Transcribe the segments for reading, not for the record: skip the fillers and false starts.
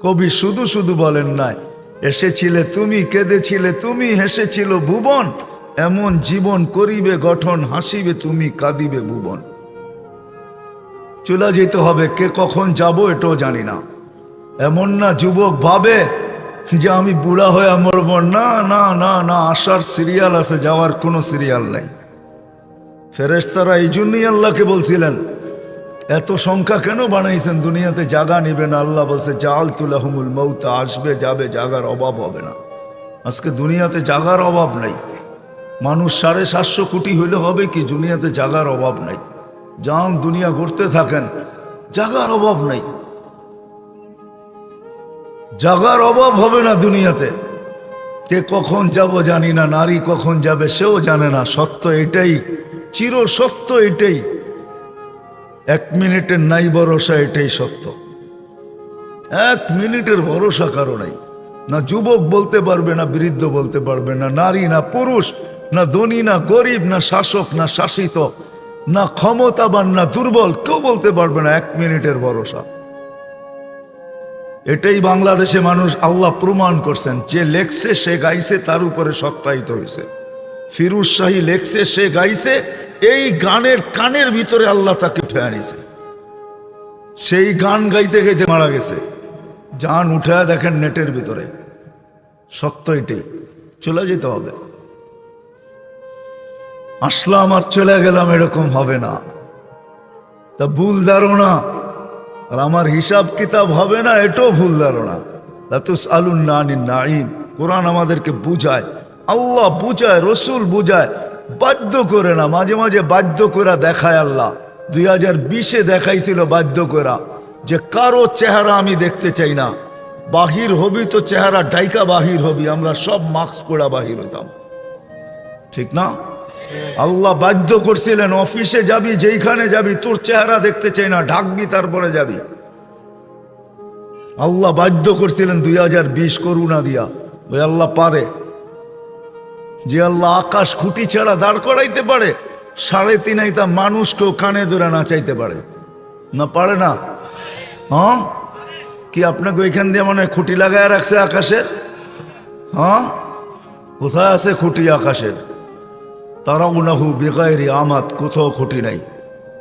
কবি শুধু শুধু বলেন নাই, এসেছিলে তুমি, কেঁদেছিলে তুমি, হেসেছিল ভুবন, এমন জীবন করিবে গঠন, হাসিবে তুমি, কাঁদিবে ভুবন। চলে যেতে হবে, কে কখন যাব এটাও জানি না। এমন না যুবক ভাবে যে আমি বুড়া হয়ে মরব, না না না না, আসার সিরিয়াল আছে, যাওয়ার কোনো সিরিয়াল নাই। ফেরেশতারা এই জন্যই আল্লাহকে বলছিলেন, এত সংখ্যা কেন বানাইছেন, দুনিয়াতে জায়গা নিবে না। আল্লাহ বলছে জাআলতু লাহুমুল মাউত, আসবে যাবে, জায়গার অভাব হবে না। আজকে দুনিয়াতে জায়গার অভাব নাই। মানুষ 750 কোটি হইলে হবে কি, দুনিয়াতে জায়গার অভাব নাই। যান দুনিয়া ঘুরতে থাকেন, জায়গার অভাব নাই, জায়গার অভাব হবে না দুনিয়াতে। কে কখন যাব জানি না, নারী কখন যাবে সেও জানে না। সত্য এটাই, চির সত্য এটাই, 1 মিনিটের নাই ভরসা, এটাই সত্য। 1 মিনিটের ভরসা কারো নাই। না যুবক বলতে পারবে, না বৃদ্ধ বলতে পারবে, না নারী না পুরুষ, না ধনী না গরিব, না শাসক না শাসিত, না ক্ষমতাবান না দুর্বল, কেউ বলতে পারবে না 1 মিনিটের ভরসা। এটাই বাংলাদেশে মানুষ আল্লাহ প্রমাণ করছেন। যে লেখছে সে গাইছে, তার উপরে সত্যায়িত হয়েছে। ফিরোজ শাহী লেখছে, সে গাইছে, এই গানের কানের ভিতরে আল্লাহ তাকে উঠে আনিছে। সেই গান গাইতে গাইতে মারা গেছে। জান উঠায় দেখেন নেটের ভিতরে। সত্য এটাই, চলে যেতে হবে। আসলাম আর চলে গেলাম, এরকম হবে না। তা ভুল ধারণা, আর আমার হিসাব কিতাব হবে না, এটাও ভুল ধারণা। লা তুসআলুন্না আনিন নাঈম, কোরআন আমাদেরকে বুঝায়, আল্লাহ বুঝায়, রসুল বুঝায়, বাধ্য করে না। মাঝে মাঝে বাধ্য করে দেখায় আল্লাহ। 2020-এ দেখাইছিল বাধ্য করা, যে কারো চেহারা আমি দেখতে চাই না। বাহির হবি তো চেহারা ডাইকা বাহির হবি, আমরা সব মাস্ক পড়া বাহির হতাম, ঠিক না? আল্লাহ বাধ্য করছিলেন, অফিসে যাবি, যেইখানে যাবি, তোর চেহারা দেখতে চাই না, ঢাকবি তারপরে যাবি। আল্লাহ বাধ্য করছিলেন 2020 করুণা দিয়া। ওই আল্লাহ পারে, যে আল্লাহ আকাশ খুঁটি ছাড়া দাঁড় করাইতে পারে, 3.5 আইতা মানুষকেও কানে ধরে নাচাইতে পারে না? পারে না? হ্যাঁ, কি আপনাকে ওইখান দিয়ে মনে হয় খুঁটি লাগায় রাখছে আকাশের? হ্যাঁ, কোথায় আছে খুঁটি আকাশের? তারাউনাহু বিগাইরি আমাদ, কোথাও খুঁটি নাই।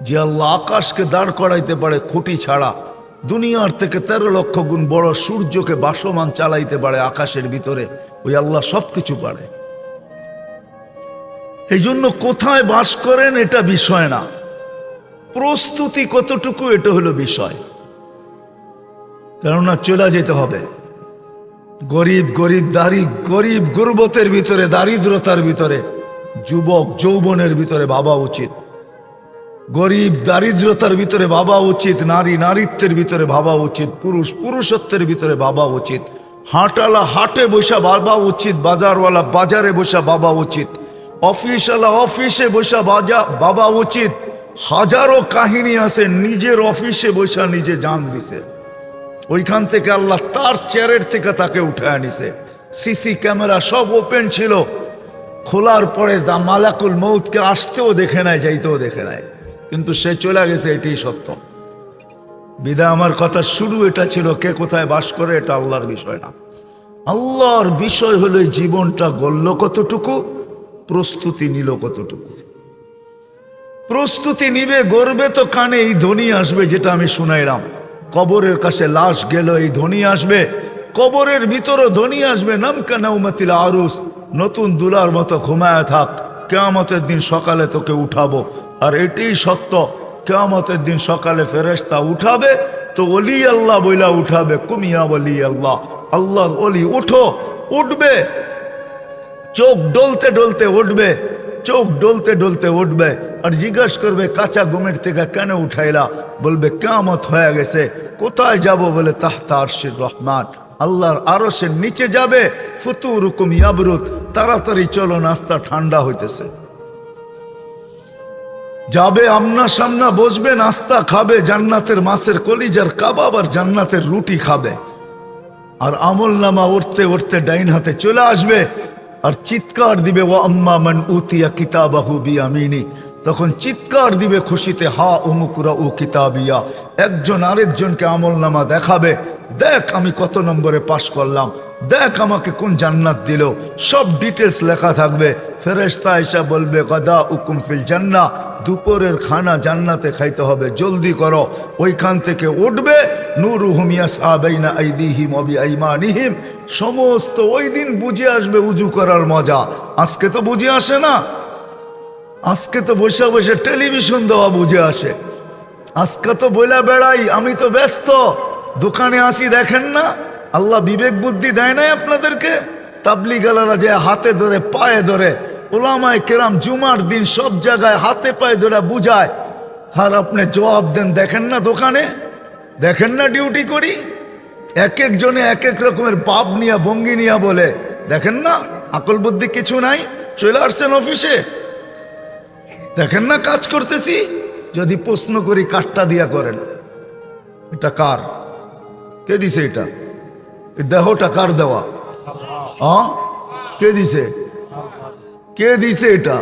যে আল্লাহ আকাশকে দাঁড় করাইতে পারে খুঁটি ছাড়া, দুনিয়ার থেকে 13 লক্ষ গুণ বড় সূর্যকে বাসমান চালাইতে পারে আকাশের ভিতরে, ওই আল্লাহ সবকিছু পারে। এই জন্য কোথায় বাস করেন এটা বিষয় না, প্রস্তুতি কতটুকু এটা হলো বিষয়। কেননা চলে যেতে হবে। গরিব গরিব গুরবতের ভিতরে, দারিদ্রতার ভিতরে, যুবক যৌবনের ভিতরে ভাবা উচিত। গরিব দারিদ্রতার ভিতরে ভাবা উচিত, নারী নারীত্বের ভিতরে ভাবা উচিত, পুরুষ পুরুষত্বের ভিতরে ভাবা উচিত, হাটওয়ালা হাটে বসা ভাবা উচিত, বাজারওয়ালা বাজারে বসা ভাবা উচিত, অফিসওয়ালা অফিসে বসা ভাবা উচিত। হাজারো কাহিনী আছে, নিজের অফিসে বসা নিজে জান দিছে, ওইখান থেকে আল্লাহ তার চেয়ারের থেকে তাকে উঠে আনিছে। সিসি ক্যামেরা সব ওপেন ছিল, খোলার পরে মালাকুল মউতকে আসতেও দেখে নাই, যাইতেও দেখে নাই, কিন্তু সে চলে গেছে। এটাই সত্য। বিদায় আমার কথা শুরু এটা ছিল, কে কোথায় বাস করে এটা আল্লাহর বিষয় না। আল্লাহর বিষয় হলো জীবনটা গড়ল কতটুকু, প্রস্তুতি নিল কতটুকু। প্রস্তুতি নিবে, গড়বে তো কানে এই ধ্বনি আসবে, যেটা আমি শুনাইলাম। কবরের কাছে লাশ গেল, এই ধ্বনি আসবে। কবরের ভিতরও ধ্বনি আসবে, নামকা নাউমাতিল আরুস, নতুন দুলার মতো ঘুমায় থাক, কিয়ামতের দিন সকালে তোকে উঠাবো। আর এটাই সত্য, কিয়ামতের দিন সকালে ফেরেশতা উঠাবে তো ওলি আল্লাহ বইলা উঠাবে, কুমিয়া ওলি আল্লাহ, আল্লাহর ওলি উঠো, উঠবে। চোখ ডলতে ডলতে উঠবে, চোখ ডলতে ডলতে উঠবে, আর জিজ্ঞাসা করবে কাঁচা ঘুমের থেকে কেন উঠাইলা? বলবে কিয়ামত হয়ে গেছে। কোথায় যাব? বলে তাহতা আরশির রহমান, আল্লাহর আরশের নিচে যাবে। ফুতুরুকুম ইয়াবরুদ, তাড়াতাড়ি চলো, নাস্তা ঠান্ডা হইতেছে। যাবে আমনা সামনা বসবে, নাস্তা খাবে, জান্নাতের মাছের কলিজার কাবাব আর জান্নাতের রুটি খাবে। আর আমল নামা উঠতে উঠতে ডাইন হাতে চলে আসবে, আর চিৎকার দিবে, ওয়া আম্মা মান উতিয়া কিতাবাহু বিয়ামিনি, তখন চিৎকার দিবে খুশিতে, হা উমুকুরা ও কিতাবিয়া। একজন আরেকজনকে আমলনামা দেখাবে, দেখ আমি কত নম্বরে পাশ করলাম, দেখ আমাকে কোন জান্নাত দিল, সব ডিটেলস লেখা থাকবে। ফেরেশতা এসে বলবে গদা উকুম ফিল জান্নাহ, দুপুরের খানা জান্নাতে খাইতে হবে, জলদি করো। ওইখান থেকে উঠবে, নূরুহুম ইয়াসআ বাইনা আইদিহিম ওয়া বিআইমানিহিম। সমস্ত ওই দিন বুঝে আসবে উজু করার মজা। আজকে তো বুঝে আসে না, আজকে তো বসে বসে টেলিভিশন দেওয়া বুঝে আসে। আজকে তো বইলা বেড়াই আমি তো ব্যস্ত, দোকানে আসি, দেখেন না আল্লাহ বিবেক বুদ্ধি দেয় নাই আপনাদেরকে? তাবলিগালারা যে হাতে ধরে পায়ে ধরে, ওলামায়ে কেরাম জুমার দিন সব জায়গায় হাতে পায়ে ধরে বুঝায়, আর আপনি জবাব দেন দেখেন না দোকানে, দেখেন না ডিউটি করি। এক একজনে এক এক রকমের পাপ নিয়া ভঙ্গি নিয়া বলে, দেখেন না আকল বুদ্ধি কিছু নাই, চলে আসছেন অফিসে, দেখেন না কাজ করতেছি। যদি প্রশ্ন করি কাঠটা দিয়া করেন, এটা কার, কে দিছে এটা? এই দেহটা কার দেওয়া? কে দিছে? কে দিছে এটা?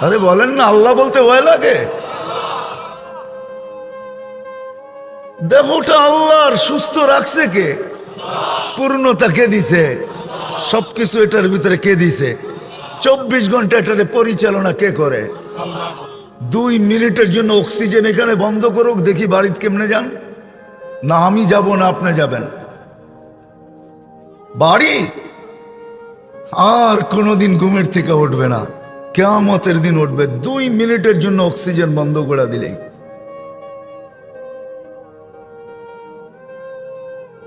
আরে বলেন না, আল্লাহ বলতে ভয় লাগে? দেহটা আল্লাহর, সুস্থ রাখছে কে? পূর্ণতা কে দিছে? সবকিছু এটার ভিতরে কে দিছে? 24 ঘন্টা এটার পরিচালনা কে করে? 2 মিনিটের জন্য অক্সিজেন এখানে বন্ধ করুক, দেখি বাড়িতে কেমনে যান। না আমি যাব না আপনি যাবেন বাড়ি, আর কোনোদিন ঘুমের থেকে উঠবে না, কিয়ামতের দিন উঠবে। 2 মিনিটের জন্য অক্সিজেন বন্ধ করে দিলেই।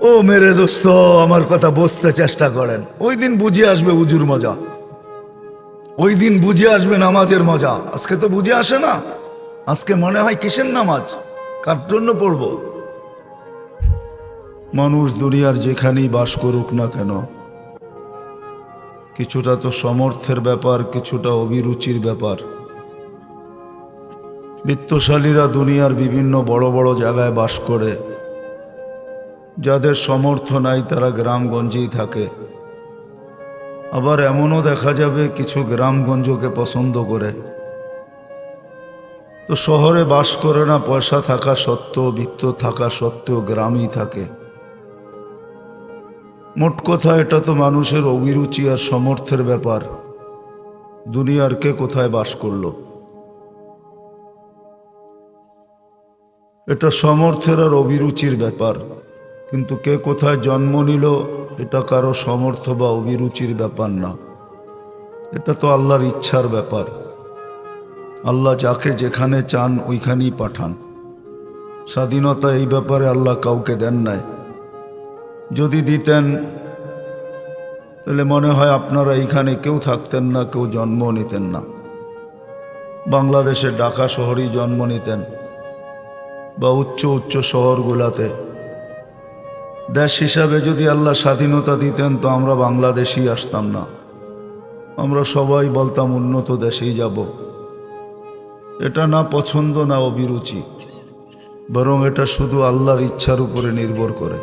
ও মেরে দোস্ত, আমার কথা বুঝতে চেষ্টা করেন। ওই দিন বুঝে আসবে উজুর মজা, ওই দিন বুঝে আসবে নামাজের মজা। আজকে তো বুঝে আসে না। আজকে মনে হয় কিসের নামাজ, কার জন্য পড়ব? মানুষ দুনিয়ার যেখানেই বাস করুক না কেন, কিছুটা তো সমর্থের ব্যাপার, কিছুটা অভিরুচির ব্যাপার। বিত্তশালীরা দুনিয়ার বিভিন্ন বড় বড় জায়গায় বাস করে, যাদের সমর্থ নাই তারা গ্রামগঞ্জেই থাকে। আবার এমনও দেখা যাবে কিছু গ্রামগঞ্জকে পছন্দ করে, তো শহরে বাস করে না, পয়সা থাকা সত্ত্বেও, বিত্ত থাকা সত্ত্বেও গ্রামেই থাকে। মোট কথা এটা তো মানুষের অভিরুচি আর সমর্থের ব্যাপার। দুনিয়ার কে কোথায় বাস করলো, এটা সমর্থের আর অভিরুচির ব্যাপার। কিন্তু কে কোথায় জন্ম নিল এটা কারো সমর্থ বা অভিরুচির ব্যাপার না, এটা তো আল্লাহর ইচ্ছার ব্যাপার। আল্লাহ যাকে যেখানে চান ওইখানেই পাঠান। স্বাধীনতা এই ব্যাপারে আল্লাহ কাউকে দেন নাই। যদি দিতেন তাহলে মনে হয় আপনারা এইখানে কেউ থাকতেন না, কেউ জন্ম নিতেন না। বাংলাদেশের ঢাকা শহরেই জন্ম নিতেন বা উচ্চ উচ্চ শহরগুলাতে। দেশ হিসাবে যদি আল্লাহ স্বাধীনতা দিতেন তো আমরা বাংলাদেশেই আসতাম না, আমরা সবাই বলতাম উন্নত দেশেই যাব। এটা না পছন্দ না অভিরুচি, বরং এটা শুধু আল্লাহর ইচ্ছার উপরে নির্ভর করে।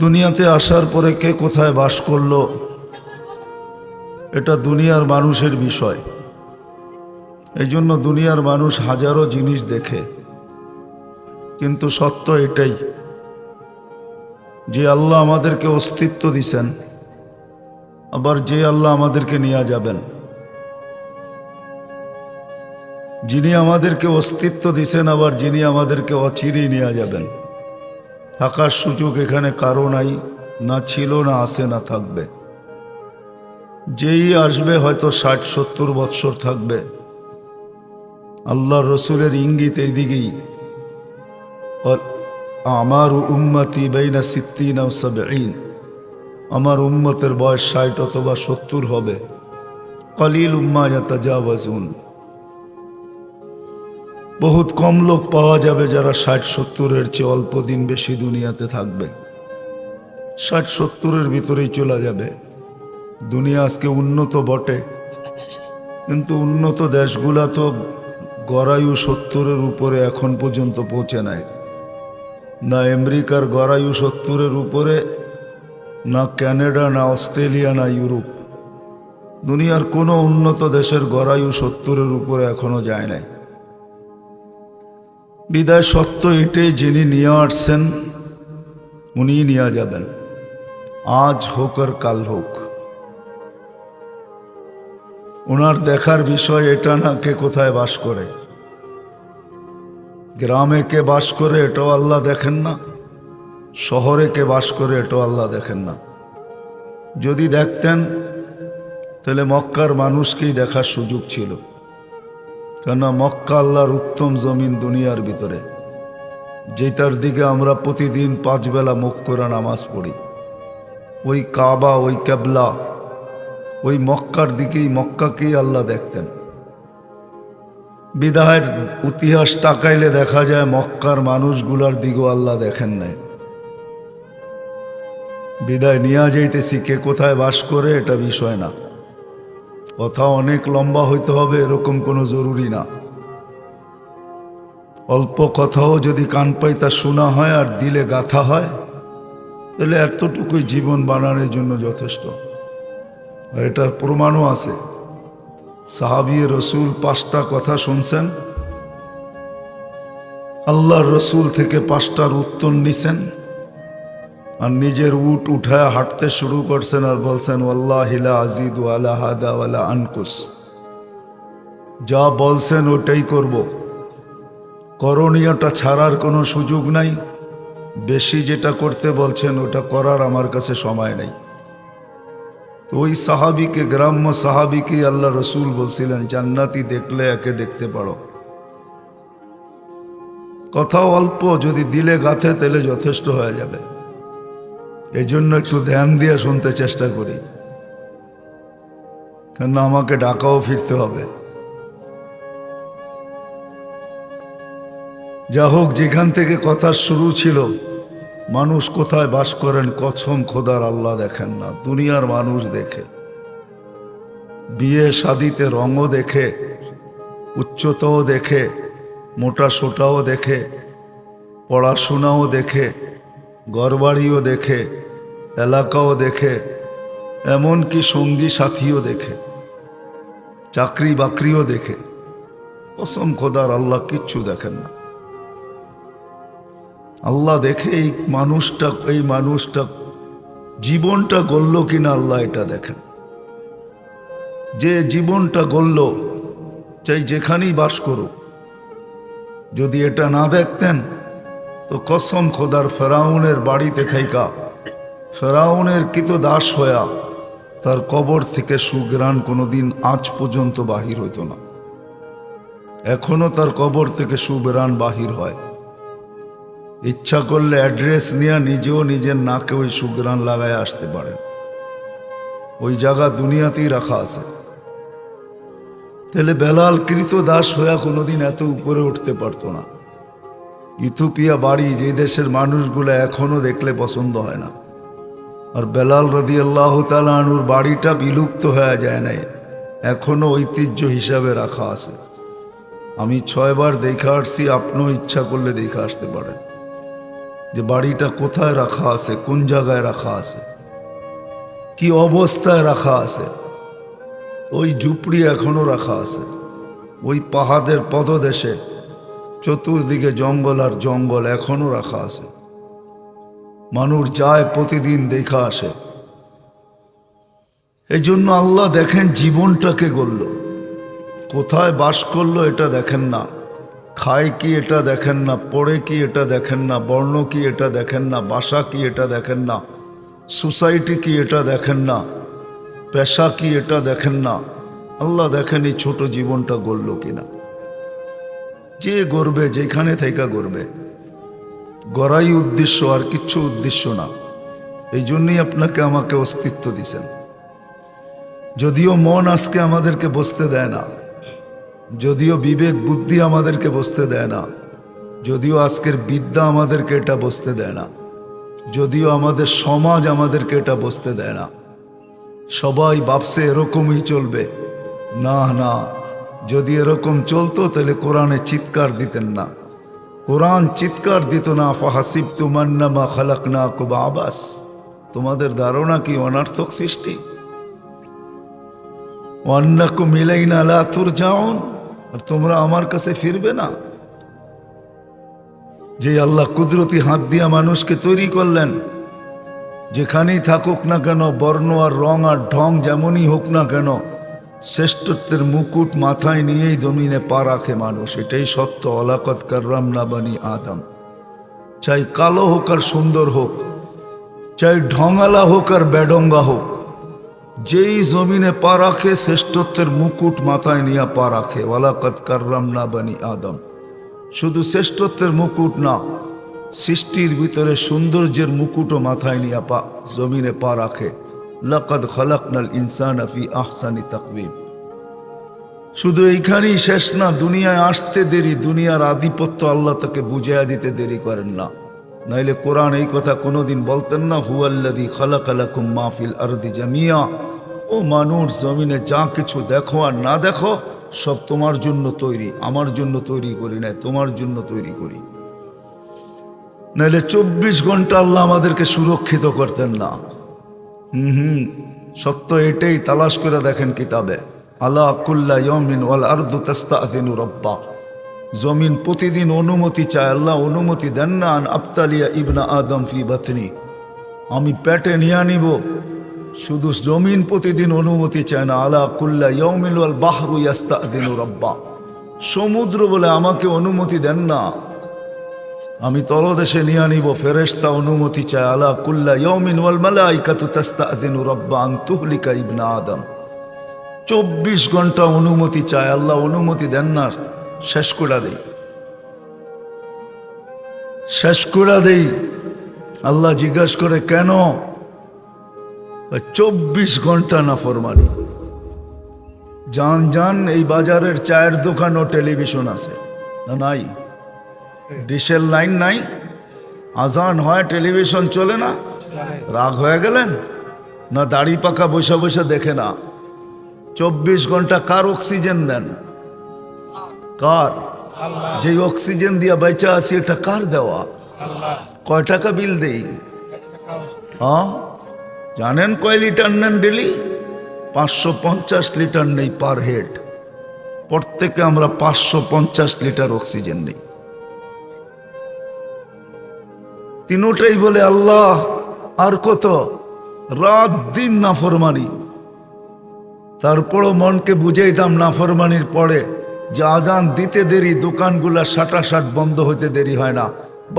দুনিয়াতে আসার পরে কে কোথায় বাস করলো এটা দুনিয়ার মানুষের বিষয়। এই জন্য দুনিয়ার মানুষ হাজারো জিনিস দেখে, কিন্তু সত্য এটাই যে আল্লাহ আমাদেরকে অস্তিত্ব দিছেন, আবার যে আল্লাহ আমাদেরকে নিয়ে যাবেন, যিনি আমাদেরকে অস্তিত্ব দিছেন, আবার যিনি আমাদেরকে অচিরেই নিয়ে যাবেন। থাকার সুযোগ এখানে কারো নাই, না ছিল, না আছে, না থাকবে। যেই আসবে হয়তো 60-70 বৎসর থাকবে। আল্লাহর রসুলের ইঙ্গিত এইদিকেই, আমার উম্মতি বাইনা 60 ও 70, আমার উম্মতের বয়স 60 অথবা 70 হবে। কলিল উম্মা ইয়াতাজাওয়াজুন, বহুত কম লোক পাওয়া যাবে যারা 60-70-এর চেয়ে অল্প দিন বেশি দুনিয়াতে থাকবে। 60-70-এর ভিতরেই চলে যাবে। দুনিয়া আজকে উন্নত বটে, কিন্তু উন্নত দেশগুলা তো গড়ায়ু 70-এর উপরে এখন পর্যন্ত পৌঁছে নাই। না আমেরিকার গড়ায়ু 70-এর উপরে, না কানাডা, না অস্ট্রেলিয়া, না ইউরোপ। দুনিয়ার কোনো উন্নত দেশের গড়ায়ু 70-এর উপরে এখনো যায় নাই। বিদায় সত্য এটাই, যিনি নিয়ে আসছেন উনিই নিয়ে যাবেন, আজ হোক আর কাল হোক। ওনার দেখার বিষয় এটা না কে কোথায় বাস করে, গ্রামে কে বাস করে এটাও আল্লাহ দেখেন না, শহরে কে বাস করে এটাও আল্লাহ দেখেন না। যদি দেখতেন তাহলে মক্কার মানুষকেই দেখার সুযোগ ছিল, কেননা মক্কা আল্লাহর উত্তম জমিন দুনিয়ার ভিতরে, যেটার দিকে আমরা প্রতিদিন 5 বেলা মুখ করে নামাজ পড়ি। ওই কাবা, ওই কেবলা, ওই মক্কার দিকেই, মক্কাকেই আল্লাহ দেখতেন। বিদায়ের ইতিহাস তাকাইলে দেখা যায় মক্কার মানুষগুলার দিকেও আল্লাহ দেখেন নাই। বিদায় নিয়ে যাইতেছি কে কোথায় বাস করে এটা বিষয় না, কথা অনেক লম্বা হইতে হবে এরকম কোনো জরুরি না। অল্প কথাও যদি কান পাইতা শোনা হয় আর দিলে গাথা হয়, তাহলে এতটুকুই জীবন বানানোর জন্য যথেষ্ট। আর এটার প্রমাণও আছে। সাহাবী রসুল 5টা কথা শুনছেন, আল্লাহর রসুল থেকে 5টার উত্তর নিছেন, আর নিজের উট উঠায় হাঁটতে শুরু করছেন আর বলছেন ওয়াল্লাহি লা আযীদু আলা হাদা ওয়ালা আনকুস। যা বলছেন ওটাই করব, করণীয়টা ছাড়ার কোনো সুযোগ নাই। বেশি যেটা করতে বলছেন ওটা করার আমার কাছে সময় নেই। তো ওই সাহাবিকে, গ্রাম্য সাহাবিকে আল্লাহ রসুল বলছিলেন জান্নাতি দেখলে একে দেখতে পারো। কথা অল্প, যদি দিলে গাথে তাহলে যথেষ্ট হয়ে যাবে। এই জন্য একটু ধ্যান দিয়ে শুনতে চেষ্টা করি, কেননা আমাকে ঢাকাও ফিরতে হবে। যা হোক, যেখান থেকে কথা শুরু ছিল, মানুষ কোথায় বাস করেন কসম খোদার আল্লাহ দেখেন না, দুনিয়ার মানুষ দেখে। বিয়ে শাদিতে রঙও দেখে, উচ্চতাও দেখে, মোটা সোটাও দেখে, পড়াশোনাও দেখে, ঘরবাড়িও দেখে, এলাকাও দেখে, এমনকি সঙ্গী সাথীও দেখে, চাকরি বাকরিও দেখে। কসম খোদার আল্লাহ কিচ্ছু দেখেন না। আল্লাহ দেখে এই মানুষটা জীবনটা গড়ল কিনা আল্লাহ এটা দেখেন। যে জীবনটা গড়ল, চাই যেখানেই বাস করুক, যদি এটা না দেখতেন তো কসম খোদার ফেরাউনের বাড়িতে থাইকা, ফেরাউনের কৃতদাস হইয়া তার কবর থেকে সুঘ্রাণ কোনোদিন আজ পর্যন্ত বাহির হইত না। এখনো তার কবর থেকে সুঘ্রাণ বাহির হয়। ইচ্ছা করলে অ্যাড্রেস নিয়ে নিজেও নিজের নাকে ওই সুঘ্রাণ লাগায় আসতে পারেন। ওই জায়গা দুনিয়াতেই রাখা আছে। তাহলে বেলাল কৃতদাস হইয়া কোনোদিন এত উপরে উঠতে পারতো না। ইথিওপিয়া বাড়ি, যে দেশের মানুষগুলো এখনো দেখলে পছন্দ হয় না, আর বেলাল রাদিয়াল্লাহু তাআলা আনহুর বাড়িটা বিলুপ্ত হয়ে যায় নাই, এখনো ঐতিহ্য হিসাবে রাখা আছে। আমি 6 বার দেখে আসছি, আপনিও ইচ্ছা করলে দেখে আসতে পারেন যে বাড়িটা কোথায় রাখা আছে, কোন জায়গায় রাখা আছে, কি অবস্থায় রাখা আছে। ওই ঝুপড়ি এখনো রাখা আছে, ওই পাহাড়ের পদদেশে চতুর্দিকে জঙ্গল আর জঙ্গল এখনো রাখা আছে। মানুষ যায় প্রতিদিন দেখা আসে। এই জন্য আল্লাহ দেখেন জীবনটাকে গড়ল, কোথায় বাস করলো এটা দেখেন না, খায় কি এটা দেখেন না, পড়ে কি এটা দেখেন না, বর্ণ কি এটা দেখেন না, ভাষা কি এটা দেখেন না, সোসাইটি কি এটা দেখেন না, পেশা কি এটা দেখেন না। আল্লাহ দেখেন এই ছোট জীবনটা গড়ল কিনা। যে গড়বে, যেখানে থেকে গড়বে, গড়াই উদ্দেশ্য, আর কিচ্ছু উদ্দেশ্য না। এই জন্যই আপনাকে আমাকে অস্তিত্ব দিছেন। যদিও মন আজকে আমাদেরকে বসতে দেয় না, যদিও বিবেক বুদ্ধি আমাদেরকে বসতে দেয় না, যদিও আজকের বিদ্যা আমাদেরকে এটা বসতে দেয় না, যদিও আমাদের সমাজ আমাদেরকে এটা বসতে দেয় না। সবাই ভাবছে এরকমই চলবে। না না, যদি এরকম চলতো তাহলে কোরআনে চিৎকার দিতেন না। কোরআন চিৎকার দিত না, ফাহাসিবতুম আন্নামা খালাকনাকুম আবাস। তোমাদের ধারণা কি অনর্থক সৃষ্টি? ওয়ান্নাকুম ইলাইনা লা তুরজাউন, আর তোমরা আমার কাছে ফিরবে না। যে আল্লাহ কুদরতি হাত দিয়া মানুষকে তৈরি করলেন, যেখানেই থাকুক না কেন, বর্ণ আর রং আর ঢং যেমনই হোক না কেন, শ্রেষ্ঠত্বের মুকুট মাথায় নিয়েই জমিনে পা রাখে মানুষ। এটাই সত্য। ওয়ালাকাদ কাররামনা বানি আদম। চাই কালো হোক আর সুন্দর হোক, চাই ঢঙালা হোক আর বেডঙ্গা হোক, যেই জমিনে পা রাখে শ্রেষ্ঠত্বের মুকুট মাথায় নিয়ে পা রাখে। ওয়ালাকাদ কাররামনা বানি আদম। শুধু শ্রেষ্ঠত্বের মুকুট না, সৃষ্টির ভিতরে সৌন্দর্যের মুকুটও মাথায় নিয়ে জমিনে পা রাখে। লাকাদ খালাকনাল ইনসানা ফি আহসানি তাকওয়িম। শুধু এইখানেই শেষ না, দুনিয়ায় আসতে দেরি, দুনিয়ার আধিপত্য আল্লাহ তাকে বুঝাইয়া দিতে দেরি করেন না। নাইলে কোরআন এই কথা কোনোদিন বলতেন না, হুয়াল্লাযী খালাকা লাকুম মা ফিল আরদি জামিয়া। ও মানুষ, জমিনে যা কিছু দেখো আর না দেখো সব তোমার জন্য তৈরি, আমার জন্য তৈরি করি নাই, তোমার জন্য তৈরি করি। নাইলে 24 ঘন্টা আল্লাহ আমাদেরকে সুরক্ষিত করতেন না। সত্য এটাই, তালাশ করে দেখেন কিতাবে। আলা কুল্লা ইয়াউমিন ওয়াল আরদু তাস্তাযিনু রাব্বা। জমিন প্রতিদিন অনুমতি চায়। আল্লাহ অনুমতি দেন না, আন আবতালিয়া ইবনা আদম ফি বাতনি, আমি পেটে নিয়ে নিব। শুধু জমিন প্রতিদিন অনুমতি চায় না। আলা কুল্লা ইয়াউমিন ওয়াল বাহরু ইয়াস্তাযিনু রাব্বা। সমুদ্র বলে আমাকে অনুমতি দেন না, আমি তলদেশে নিয়ে নিব। ফেরেশতা অনুমতি চায়। আলা কুল্লা ইয়াউমিন ওয়াল মালাইকাতু তাস্তাযিনু রাব্বা আন তুহলিকা ইবনা আদম। 24 ঘন্টা অনুমতি চায়। আল্লাহ অনুমতি দেন না, শেষ করে দেই, শেষ করে দেই। আল্লাহ জিজ্ঞাসা করে কেন? 24 ঘন্টা নাফরমানি। জান জান, এই বাজারের চায়ের দোকান ও টেলিভিশন আছে না? নাই। ডিশের লাইন নাই, আজান হয়, টেলিভিশন চলে না। রাগ হয়ে গেলেন না? দাড়ি পাকা বসে বসে দেখে না। 24 ঘন্টা কার অক্সিজেন দেন? কার? যে অক্সিজেন দিয়া বেঁচে আছি, এটা কার দেওয়া? কয় টাকা বিল দেই? হ্যাঁ, জানেন কয় লিটার নেন ডেলি? 550 লিটার নেই পার হেড। প্রত্যেকে আমরা 550 লিটার অক্সিজেন নেই। তিনোটাই বলে আল্লাহ আর কত? রাত দিন নাফরমানি। তারপরও মনকে বুঝাইতাম নাফরমানির পরে যে আজান দিতে দেরি, দোকানগুলা সাটাসাট বন্ধ হইতে দেরি হয় না,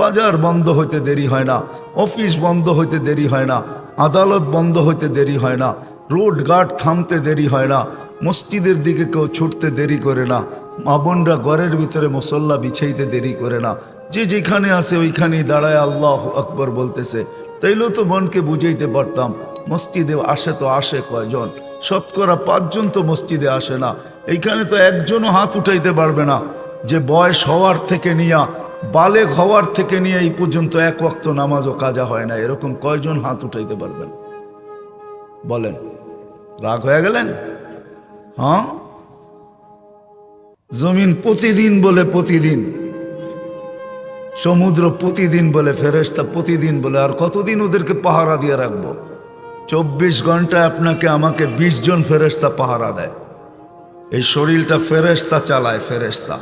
বাজার বন্ধ হইতে দেরি হয় না, অফিস বন্ধ হইতে দেরি হয় না, আদালত বন্ধ হইতে দেরি হয় না, রোড ঘাট থামতে দেরি হয় না, মসজিদের দিকে কেউ ছুটতে দেরি করে না, মা বোনরা ঘরের ভিতরে মুসল্লা বিছাইতে দেরি করে না। যে যেখানে আছে ওইখানেই দাঁড়ায় আল্লাহু আকবার বলতেছে। তাইলেও তো মনকে বুঝাইতে পারতাম, মসজিদে আসে তো আসে কয়জন? শতকরা 5 জন তো মসজিদে আসে না। এইখানে তো একজনও হাত উঠাইতে পারবে না যে বয়স হওয়ার থেকে নিয়ে, বালেগ হওয়ার থেকে নিয়ে এই পর্যন্ত এক ওয়াক্ত নামাজও কাজা হয় না। এরকম কয়জন হাত উঠাইতে পারবেন বলেন? রাগ হয়ে গেলেন? হ্যাঁ, জমিন প্রতিদিন বলে প্রতিদিন, সমুদ্র প্রতিদিন বলে, ফেরেশতা প্রতিদিন বলে। আর কতদিন ওদেরকে পাহারা দিয়ে রাখবো? 24 ঘন্টায় আপনাকে আমাকে 20 জন ফেরেশতা পাহারা দেয়। এই শরীরটা ফেরেশতা চালায়, ফেরেশতা।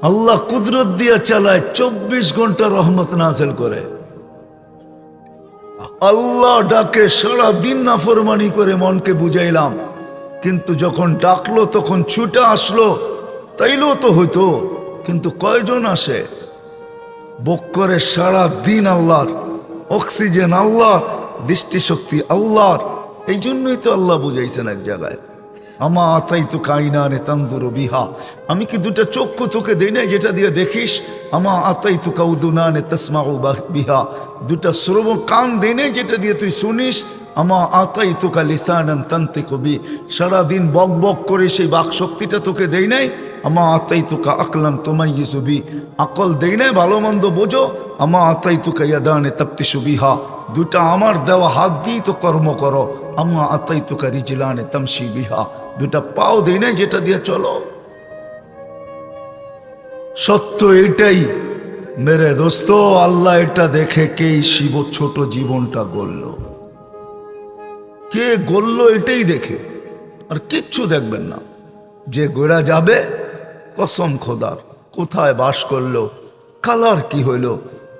আল্লাহ কুদরত দিয়ে চালায়, 24 ঘন্টা রহমত নাযিল করে। আল্লাহ ডাকে, সারা দিন নাফরমানি করে মনকে বুঝাইলাম, কিন্তু যখন ডাকলো তখন ছুটে আসলো। তাইলেও তো হইতো, কিন্তু কয়জন আসে? বক্করে সারা দিন আল্লাহর, অক্সিজেন আল্লাহর, দৃষ্টিশক্তি আল্লাহর। এই জন্যই তো আল্লাহ বুঝাইছেন এক জায়গায়, আমা আতাইতু কাইনানে তানজুরু বিহা। আমি কি দুটা চক্ষু তোকে দেই নাই যেটা দিয়ে দেখিস? আমা আতাইতু কাউদুনানে তাসমাউ বিহা। দুটা শ্রবণ কান দেই নাই যেটা দিয়ে তুই শুনিস? আমা আতাইতুকা লিসানান তানতিকু বি। সারাদিন বক বক করে সেই বাক শক্তিটা তোকে দেই নাই? আমা আতাইতুকা আকলান তুমাইয়িজু বি। আকল দেই নাই ভালো মন্দ বোঝো? আমা আতাইতুকা ইয়াদানে তাফতিশু বিহা। দুটা আমার দেওয়া হাত দিয়েই তো কর্ম করো। আমা আতাইতুকা রিজলানে তামশি বিহা। দুটা পাও দেই নাই যেটা দিয়ে চলো। সত্য এটাই মেরে দোস্ত। আল্লাহ এটা দেখে কেই শিব ছোট জীবনটা গড়ল। কে গড়ল এটাই দেখে, আর কিচ্ছু দেখবেন না। যে গোড়া যাবে কসম খোদার, কোথায় বাস করলো, কালার কি হইল।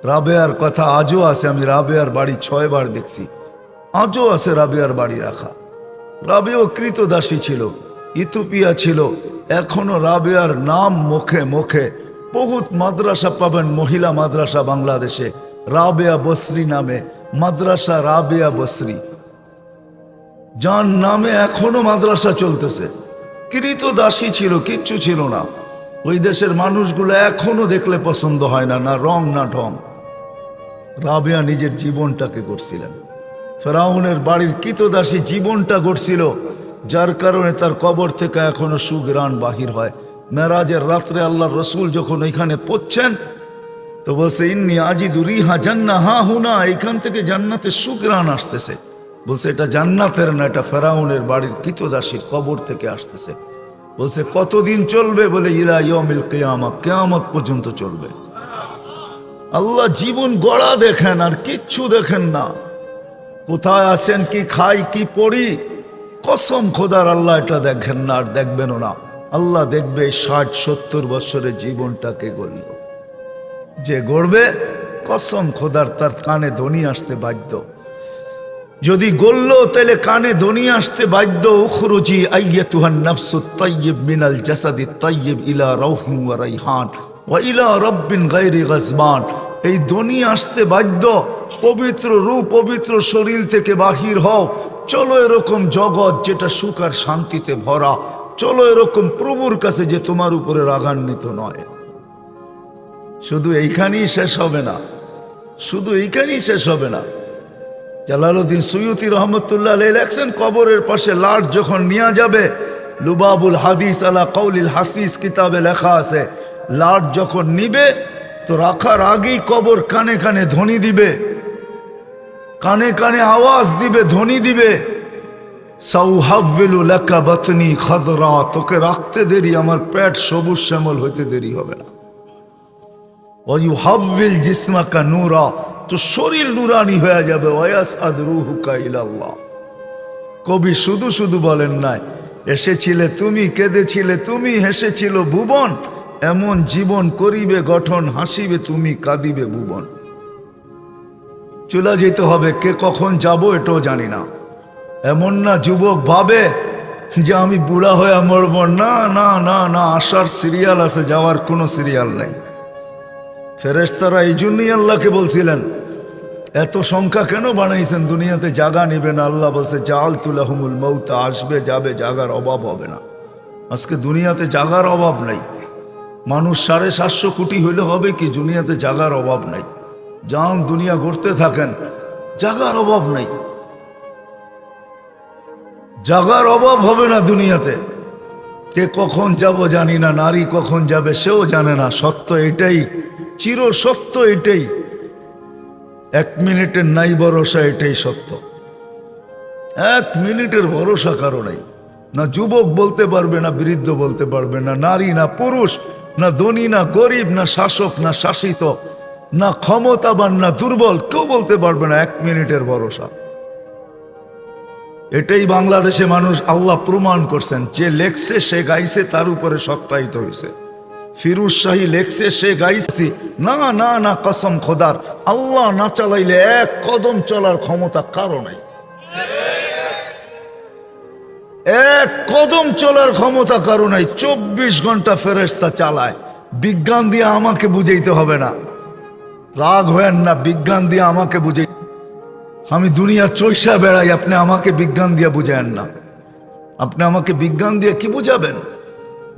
রাবেয়ার কথা আজও আছে, আমি রাবেয়ার বাড়ি 6 বার দেখছি, আজও আছে রাবেয়ার বাড়ি রাখা। রাবেও কৃতদাসী ছিল, ইথিওপিয়া ছিল, এখনো রাবেয়ার নাম মুখে মুখে। বহুত মাদ্রাসা পাবেন, মহিলা মাদ্রাসা বাংলাদেশে, রাবেয়া বসরি নামে মাদ্রাসা, রাবেয়া বসরি, যার নামে এখনো মাদ্রাসা চলতেছে। কৃতদাসী ছিল, কিচ্ছু ছিল না। ওই দেশের মানুষগুলো এখনো দেখলে পছন্দ হয় না, না রং না ঢং। রাবেয়া নিজের জীবনটাকে গড়ছিলেন, ফেরাউনের বাড়ির কৃতদাসী জীবনটা গড়ছিল, যার কারণে তার কবর থেকে এখনো সুঘ্রাণ বাহির হয়। মেরাজের রাত্রে আল্লাহর রসুল যখন ওইখানে পড়ছেন তো বলছে ইন্নি আজিদু রিহা জান্নাহ হা হুনা, এখান থেকে জান্নাতের সুঘ্রাণ আসতেছে। বলছে এটা জান্নাতের না, এটা ফেরাউনের বাড়ির কৃতদাসীর কবর থেকে আসতেছে। বলছে কতদিন চলবে? বলে ইলা ইয়াউমিল কিয়ামা, কিয়ামত পর্যন্ত চলবে। আল্লাহ জীবন গড়া দেখেন আর কিচ্ছু দেখেন না। কোথায় আসেন, কি খাই, কি পড়ি, কসম খোদার আল্লাহ এটা দেখেন না, আর দেখবেনও না। আল্লাহ দেখবে 60-70 বছরের জীবনটাকে গড়ল। যে গড়বে কসম খোদার তার কানে ধ্বনি আসতে বাধ্য। যদি গড়ল তাহলে কানে ধ্বনি আসতে বাধ্য, উখরুজি আইয়াতুহান নাফসুত তাইয়্যিব মিনাল জাসাদিত তাইয়্যিব ইলা রাউহিন ওয়া রাইহান ওয়া ইলা রাব্বিন গায়রি গাজবান। এই ধ্বনি আসতে বাধ্য, পবিত্র রূপ পবিত্র শরীর থেকে বাহির হও। চলো এরকম জগৎ যেটা সুখ আর শান্তিতে ভরা, চলো এরকম প্রভুর কাছে যে তোমার উপরে রাগান্বিত নয়। শুধু এইখানেই শেষ হবে না, শুধু এইখানেই শেষ হবে না। জালালউদ্দিন সুয়ুতি রহমতুল্লাহ আলাইহি লেখছেন, কবরের পাশে লাশ যখন নিয়ে যাবে, লুবাবুল হাদিস আলা কওলিল হাসিস কিতাবে লেখা আছে, লাশ যখন নিবে তো রাখার আগেই কবর কানে কানে ধ্বনি দিবে, কানে কানে আওয়াজ দিবে, ধ্বনি দিবে, সাউহাব্বিলু লাকা বাতনি খাদরা, তোকে রাখতে দেরি, আমার পেট সবুজ শ্যামল হইতে দেরি হবে না। ওয়া ইউহাব্বিল জিসমাকা নূরা, তো শরীর নুরানি হয়ে যাবে। ওয়াসআদ রূহুকা ইলাল্লাহ। কবি শুধু শুধু বলেন নাই, এসেছিলে তুমি, কেঁদেছিলে তুমি, হেসেছিল ভুবন, এমন জীবন করিবে গঠন, হাসিবে তুমি, কাঁদিবে ভুবন। চলে যেতে হবে, কে কখন যাব এটাও জানি না। এমন না যুবক ভাবে যে আমি বুড়া হয়ে মরব, না না না না, আসার সিরিয়াল আছে, যাওয়ার কোনো সিরিয়াল নেই। ফেরেশতারা এই জন্যই আল্লাহকে বলছিলেন, এত সংখ্যা কেন বানাইছেন, দুনিয়াতে জায়গা নেবে না। আল্লাহ বলছে জাআলতু লাহুমুল মাউত, আসবে যাবে, জায়গার অভাব হবে না। আজকে দুনিয়াতে জায়গার অভাব নাই। মানুষ 750 কোটি হইলে হবে কি, দুনিয়াতে জায়গার অভাব নাই। যান দুনিয়া ঘুরতে থাকেন, জায়গার অভাব নাই, জায়গার অভাব হবে না দুনিয়াতে। কে কখন যাব জানি না, নারী কখন যাবে সেও জানে না। সত্য এটাই, চির সত্য এটাই, 1 মিনিটের নাই ভরসা, এটাই সত্য। 1 মিনিটের ভরসা কারো নাই। না যুবক বলতে পারবে, না বৃদ্ধ বলতে পারবে, না নারী না পুরুষ, না ধনী না গরিব, না শাসক না শাসিত, না ক্ষমতাবান না দুর্বল, কেউ বলতে পারবে না 1 মিনিটের ভরসা। এটাই বাংলাদেশে মানুষ আল্লাহ প্রমাণ করছেন। যে লেখছে সে গাইছে, তার উপরে সত্যায়িত হয়েছে। ফিরোজ শাহী লেখছে, সে গাইছি, না না না, কসম খোদার, আল্লাহ না চালাইলে 1 কদম চলার ক্ষমতা কারো নাই। 1 কদম চলার ক্ষমতা কারো নাই। 24 ঘন্টা ফেরেশতা চালায়। বিজ্ঞান দিয়ে আমাকে বুঝাইতে হবে না, রাগ হয়েন না, বিজ্ঞান দিয়ে আমাকে বুঝাই। আমি দুনিয়া চৈষা বেড়াই, আপনি আমাকে বিজ্ঞান দিয়ে বুঝায়েন না। আপনি আমাকে বিজ্ঞান দিয়ে কি বুঝাবেন?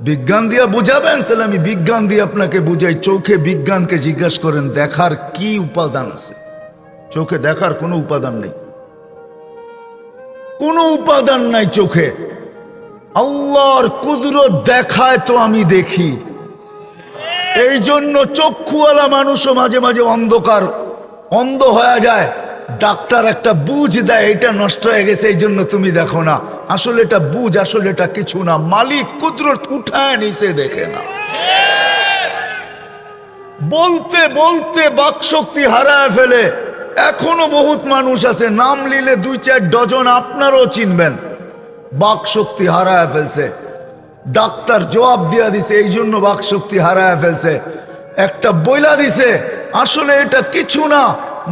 বিজ্ঞান দিয়ে বুঝাবেন তাহলে আমি বিজ্ঞান দিয়ে আপনাকে বুঝাই। চোখে বিজ্ঞানকে জিজ্ঞাসা করেন দেখার কি উপাদান আছে। চোখে দেখার কোনো উপাদান নেই, কোনো উপাদান নাই চোখে। আল্লাহর কুদরত দেখায় তো আমি দেখি। এই জন্য চক্ষুওয়ালা মানুষও মাঝে মাঝে অন্ধ হয়ে যায়। ডাক্তার একটা বুঝ দেয়, এটা নষ্ট হয়ে গেছে এই জন্য তুমি দেখো না। আসলে এটা বুঝ, আসলে এটা কিছু না, মালিক কুদরত উঠায় নিচে দেখে না। বলতে বলতে বাকশক্তি হারায় ফেলে। এখনো বহুত মানুষ আছে, নাম নিলে 2-4 ডজন আপনারও চিনবেন, বাক শক্তি হারায় ফেলছে। ডাক্তার জবাব দিয়া দিছে এই জন্য বাক শক্তি হারায় ফেলছে। একটা বইলা দিছে আসলে এটা কিছু না,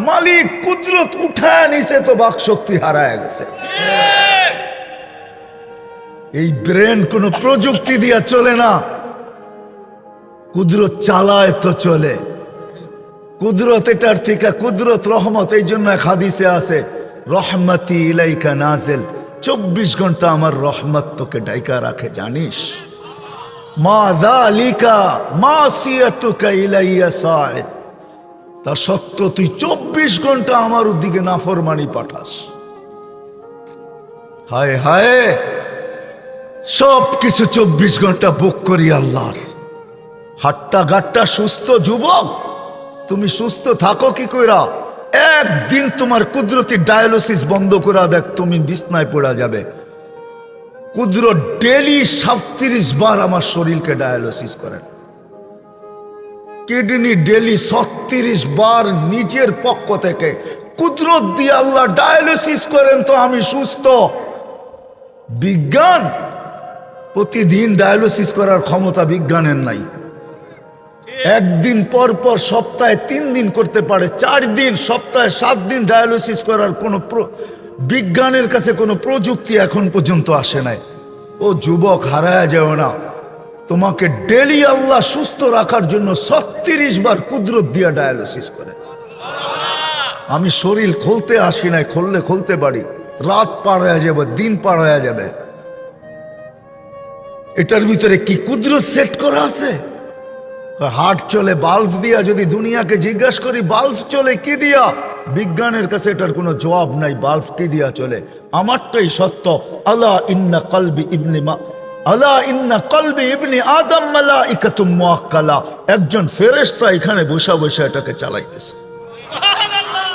মালিক কুদরত উঠায় নিছে তো বাক শক্তি হারায় গেছে। এই ব্রেন কোন প্রযুক্তি দিয়া চলে না, কুদরত চালায় তো চলে। কুদরত এটার থেকে কুদরত রহমত। এই জন্য এক হাদিসে আছে রহমতি ইলাইকা নাজিল, 24 ঘন্টা আমার রহমত তোকে ডাইকা রাখে জানিস। মা যালিকা মাসিয়াতুকা ইলাইয়া সাইদ, তা সত্য তুই 24 ঘন্টা আমার দিকে নাফরমানি পাঠাস। হায় হায়, সব কিছু 24 ঘন্টা বুক করি আল্লাহর। হাট্টা গাট্টা সুস্থ যুবক, তুমি সুস্থ থাকো কি কইরা? একদিন তোমার কুদরতি ডায়ালিসিস বন্ধ করা দেখ, তুমি বিছনায় পড়া যাবে। কুদরত ডেলি 37 বার আমার শরীরকে ডায়ালিসিস করেন। কিডনি ডেলি 36 বার নিজের পক্ষ থেকে কুদরত দিয়ে আল্লাহ ডায়ালিসিস করেন, তো আমি সুস্থ। বিজ্ঞান প্রতিদিন ডায়ালিসিস করার ক্ষমতা বিজ্ঞানের নাই। একদিন পর পর সপ্তাহে 3 দিন করতে পারে, 4 দিন, সপ্তাহে 7 দিন ডায়ালিসিস করার কোনো বিজ্ঞানের কাছে কোনো প্রযুক্তি এখন পর্যন্ত আসে নাই। ও যুবক, হারায় যাও না, তোমাকে ডেলি আল্লাহ সুস্থ রাখার জন্য 36 বার কুদরত দিয়া ডায়ালিসিস করে। আমি শরীর খুলতে আসি নাই, খুললে খুলতে পারি, রাত পার হয়ে যাবে, দিন পার হয়ে যাবে। এটার ভিতরে কি কুদরত সেট করা আছে? হার্ট চলে বাল্ব দিয়া। যদি দুনিয়াকে জিজ্ঞাসা করি বাল্ব চলে কি দিয়া, বিজ্ঞানের কাছে এটার কোনো জবাব নাই। বাল্ব কি দিয়া চলে? আমারটাই সত্য। আলা ইন্না কলবি ইবনি আদম মালাইকাতুম মুআক্কালা, একজন ফেরেশতা এখানে বসা বসা এটাকে চালাইতেছে,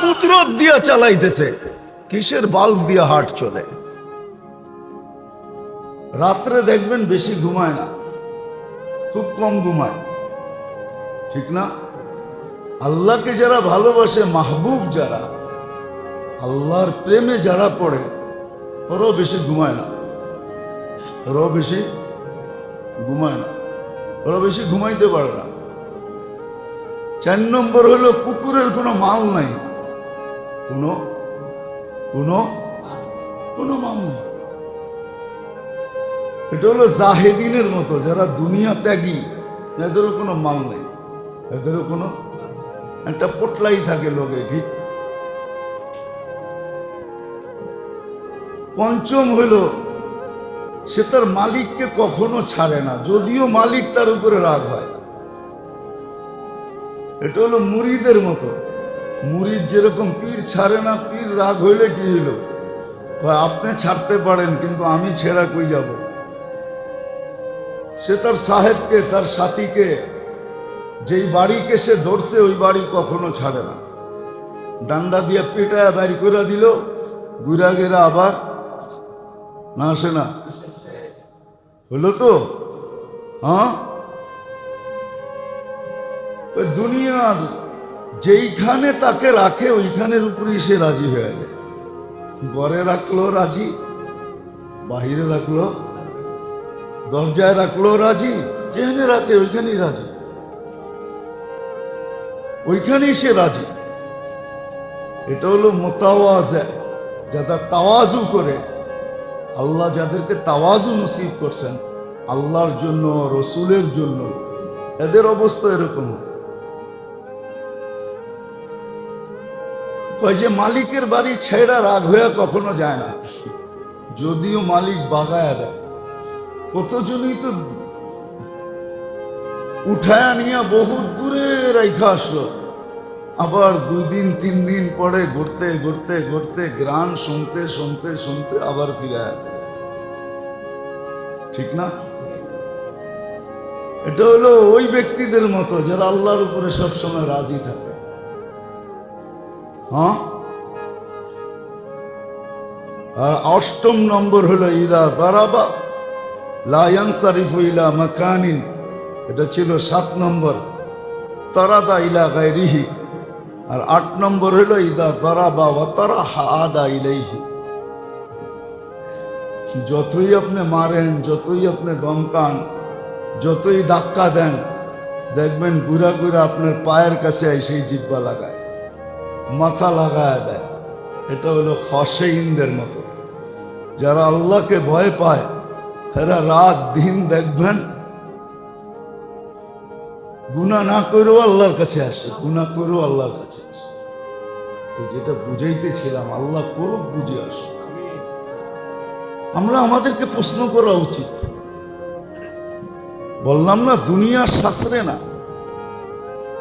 কুদরত দিয়া চালাইতেছে। কিসের বাল্ব দিয়া হার্ট চলে? রাত্রে দেখবেন বেশি ঘুমায় না, খুব কম ঘুমায়, ঠিক না? আল্লাহকে যারা ভালোবাসে, মাহবুব যারা, আল্লাহর প্রেমে যারা পড়ে, ওরাও বেশি ঘুমায় না, ওরাও বেশি ঘুমায় না, ওরা বেশি ঘুমাইতে পারে না। 4 নম্বর হলো কুকুরের কোনো মাল নাই, কোনো মাল নাই। এটা হলো জাহেদিনের মতো, যারা দুনিয়া ত্যাগী, এদেরও কোনো মাল নেই, এদেরও কোনো একটা পোটলাই থাকে লোকে, ঠিক। 5ম হইল সে তার মালিককে কখনো ছাড়ে না, যদিও মালিক তার উপরে রাগ হয়। এটা হলো মুরিদের মতো। মুরিদ যেরকম পীর ছাড়ে না, পীর রাগ হইলে কি হইল, আপনি ছাড়তে পারেন কিন্তু আমি ছেড়া কই যাব। সে তার সাহেবকে, তার সাথীকে, যেই বাড়িকে সে ধরছে ওই বাড়ি কখনো ছাড়ে না। ডান্ডা দিয়ে পেটায় বাড়ি করে দিল, গুড়া গেরা আবার না আসে না, হলো তো? হ্যাঁ, দুনিয়ার যেইখানে তাকে রাখে ওইখানের উপরেই সে রাজি হয়ে যায়। ঘরে রাখলো রাজি, বাহিরে রাখলো, দরজায় রাখলো রাজি, যেখানে রাখে ওইখানেই রাজি, ওইখানেই সে রাজি। এটা হলো মুতাওয়াজা, যারা তাওয়াজু করে। আল্লাহ যাদেরকে তাওয়াজু নসিব করছেন আল্লাহর জন্য, রসুলের জন্য, এদের অবস্থা এরকম। কয় যে মালিকের বাড়ি ছেড়া রাগ হয়ে কখনো যায় না, যদিও মালিক বাগায় দেয়। কতজনই তো উঠায় নিয়ে বহুত দূরে রাইখা আসলো, আবার 2 দিন 3 দিন পরে ঘুরতে ঘুরতে ঘুরতে গান শুনতে শুনতে শুনতে আবার ফিরে, ঠিক না? এটা হলো ওই ব্যক্তিদের মতো যারা আল্লাহর উপরে সবসময় রাজি থাকে। হ্যাঁ, আর 8ম নম্বর হলো ইদা যারাবা লা ইয়ানসারিফু ইলা মাকানিন, এটা ছিল 7 নম্বর। তারাদা ইলা গায়রিহি, আর 8 নম্বর হলো ইদা যারাবা ওয়া তারাহা আদা ইলাইহি। যতই আপনি মারেন, যতই আপনি দমকান, যতই ধাক্কা দেন, দেখবেন ঘুরা ঘুরা আপনার পায়ের কাছে সেই জিব্বা লাগায়, মাথা লাগায় দেয়। এটা হলো খশেইনদের মতো। যারা আল্লাহকে ভয় পায় এরা রাত দিন দেখবেন গুনাহ না করেও আল্লাহর কাছে আসে, গুনাহ করেও আল্লাহর কাছে আসে। তো যেটা বুঝাইতেছিলাম, আল্লাহ করুক, বুঝে আসে। আমরা আমাদেরকে প্রশ্ন করা উচিত। বললাম না, দুনিয়ার শাস্ত্রে না,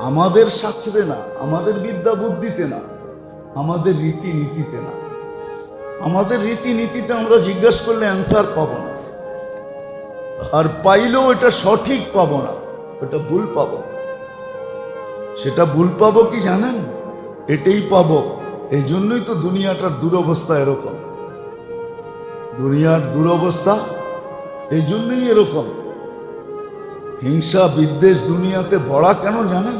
আমাদের শাস্ত্রে না, আমাদের বিদ্যা বুদ্ধিতে না, আমাদের রীতিনীতিতে না। আমাদের রীতিনীতিতে আমরা জিজ্ঞাসা করলে অ্যান্সার পাবো না, আর পাইলেও এটা সঠিক পাবো না, এটা ভুল পাবো। সেটা ভুল পাবো কি জানেন? এটাই পাবো। এই জন্যই তো দুনিয়াটার দুরবস্থা এরকম। দুনিয়ার দুরবস্থা এই জন্যই এরকম। হিংসা বিদ্বেষ দুনিয়াতে ভরা কেন জানেন?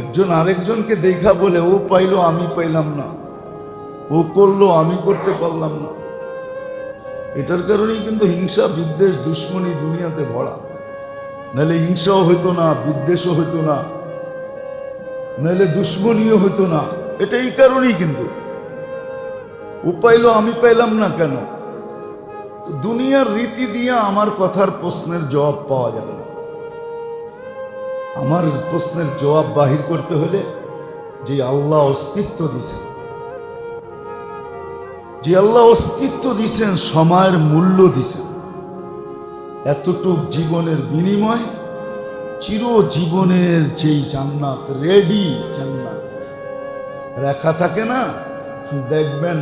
একজন আরেকজনকে দেখা বলে, ও পাইলো আমি পাইলাম না, ও করলো আমি করতে পারলাম না। এটার কারণেই কিন্তু হিংসা বিদ্বেষ দুশ্মনী দুনিয়াতে ভরা। নাহলে হিংসাও হইতো না, বিদ্বেষও হইতো না, নাহলে দুশ্মনীও হইতো না। এটা এই কারণেই কিন্তু। ও পাইলো আমি পাইলাম না কেন? দুনিয়ার রীতি দিয়ে আমার কথার প্রশ্নের জবাব পাওয়া যাবে না। আমার প্রশ্নের জবাব বাহির করতে হলে যে আল্লাহ অস্তিত্ব দিছেন, যে আল্লাহ অস্তিত্ব দিছেন, সময়ের মূল্য দিছেন, এতটুক জীবনের বিনিময় চিরজীবনের যেই জান্নাত, রেডি জান্নাত লেখা থাকে না, দেখবেন